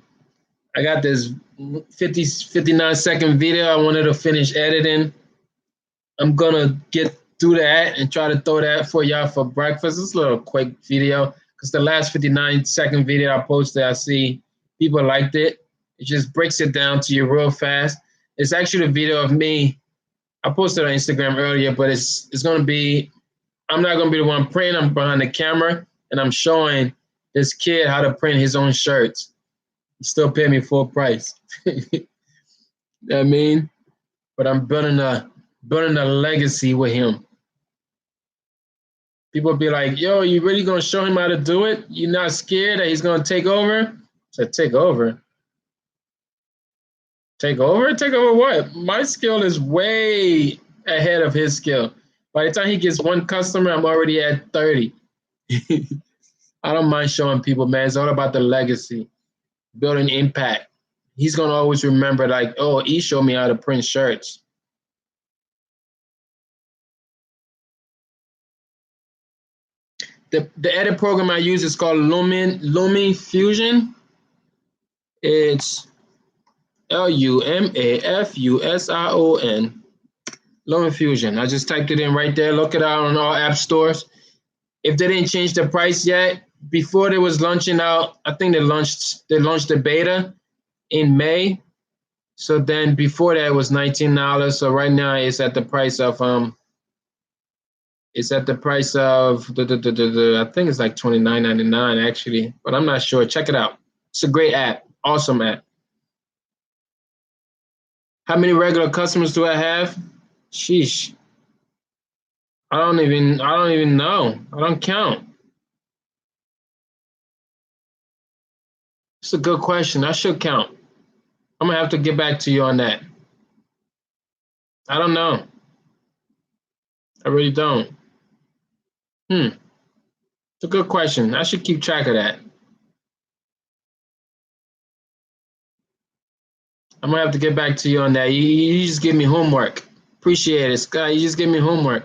I got this 59-second video I wanted to finish editing. I'm gonna get through that and try to throw that for y'all for breakfast. It's a little quick video because the last 59-second video I posted, I see people liked it. It just breaks it down to you real fast. It's actually a video of me. I posted on Instagram earlier, but it's gonna be, I'm not gonna be the one printing. I'm behind the camera and I'm showing this kid how to print his own shirts. He still pay me full price. You know what I mean? But I'm building a legacy with him. People be like, yo, you really gonna show him how to do it? You're not scared that he's gonna take over? I said, take over? Take over? Take over what? My skill is way ahead of his skill. By the time he gets one customer, I'm already at 30. I don't mind showing people, man. It's all about the legacy, building impact. He's gonna always remember, like, oh, he showed me how to print shirts. The edit program I use is called Lumen Fusion. It's LUMAFUSION. Lumen Fusion. I just typed it in right there. Look it out on all app stores. If they didn't change the price yet, before they was launching out, I think they launched the beta in May. So then before that it was $19. So right now it's at the price of I think it's like $29.99 actually, but I'm not sure. Check it out. It's a great app. Awesome app. How many regular customers do I have? Sheesh. I don't even know. I don't count. It's a good question. I should count. I'm gonna have to get back to you on that. I don't know. I really don't. It's a good question. I should keep track of that. I'm gonna have to get back to you on that. You just give me homework. Appreciate it, Scott. You just give me homework.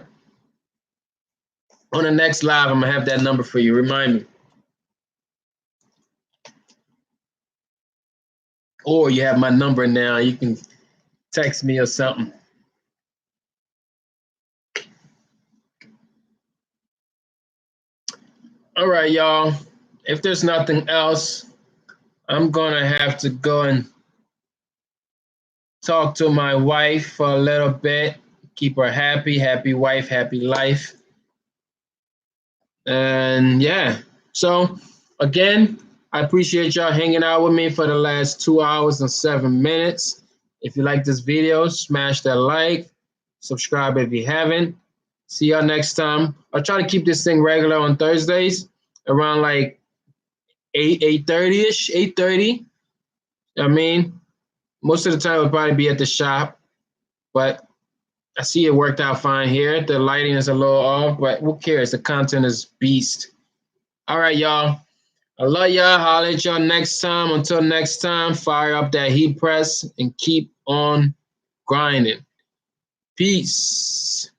On the next live, I'm gonna have that number for you. Remind me. Or you have my number now. You can text me or something. All right, y'all. If there's nothing else, I'm gonna have to go and talk to my wife for a little bit. Keep her happy. Happy wife, happy life. And yeah, so again, I appreciate y'all hanging out with me for the last 2 hours and 7 minutes. If you like this video, smash that like, subscribe if you haven't. See y'all next time. I'll try to keep this thing regular on Thursdays around like 8:30ish, 8:30. I mean, most of the time I'll probably be at the shop, but I see it worked out fine here. The lighting is a little off, but who cares? The content is beast. All right, y'all. I love y'all. Holler at y'all next time. Until next time, fire up that heat press and keep on grinding. Peace.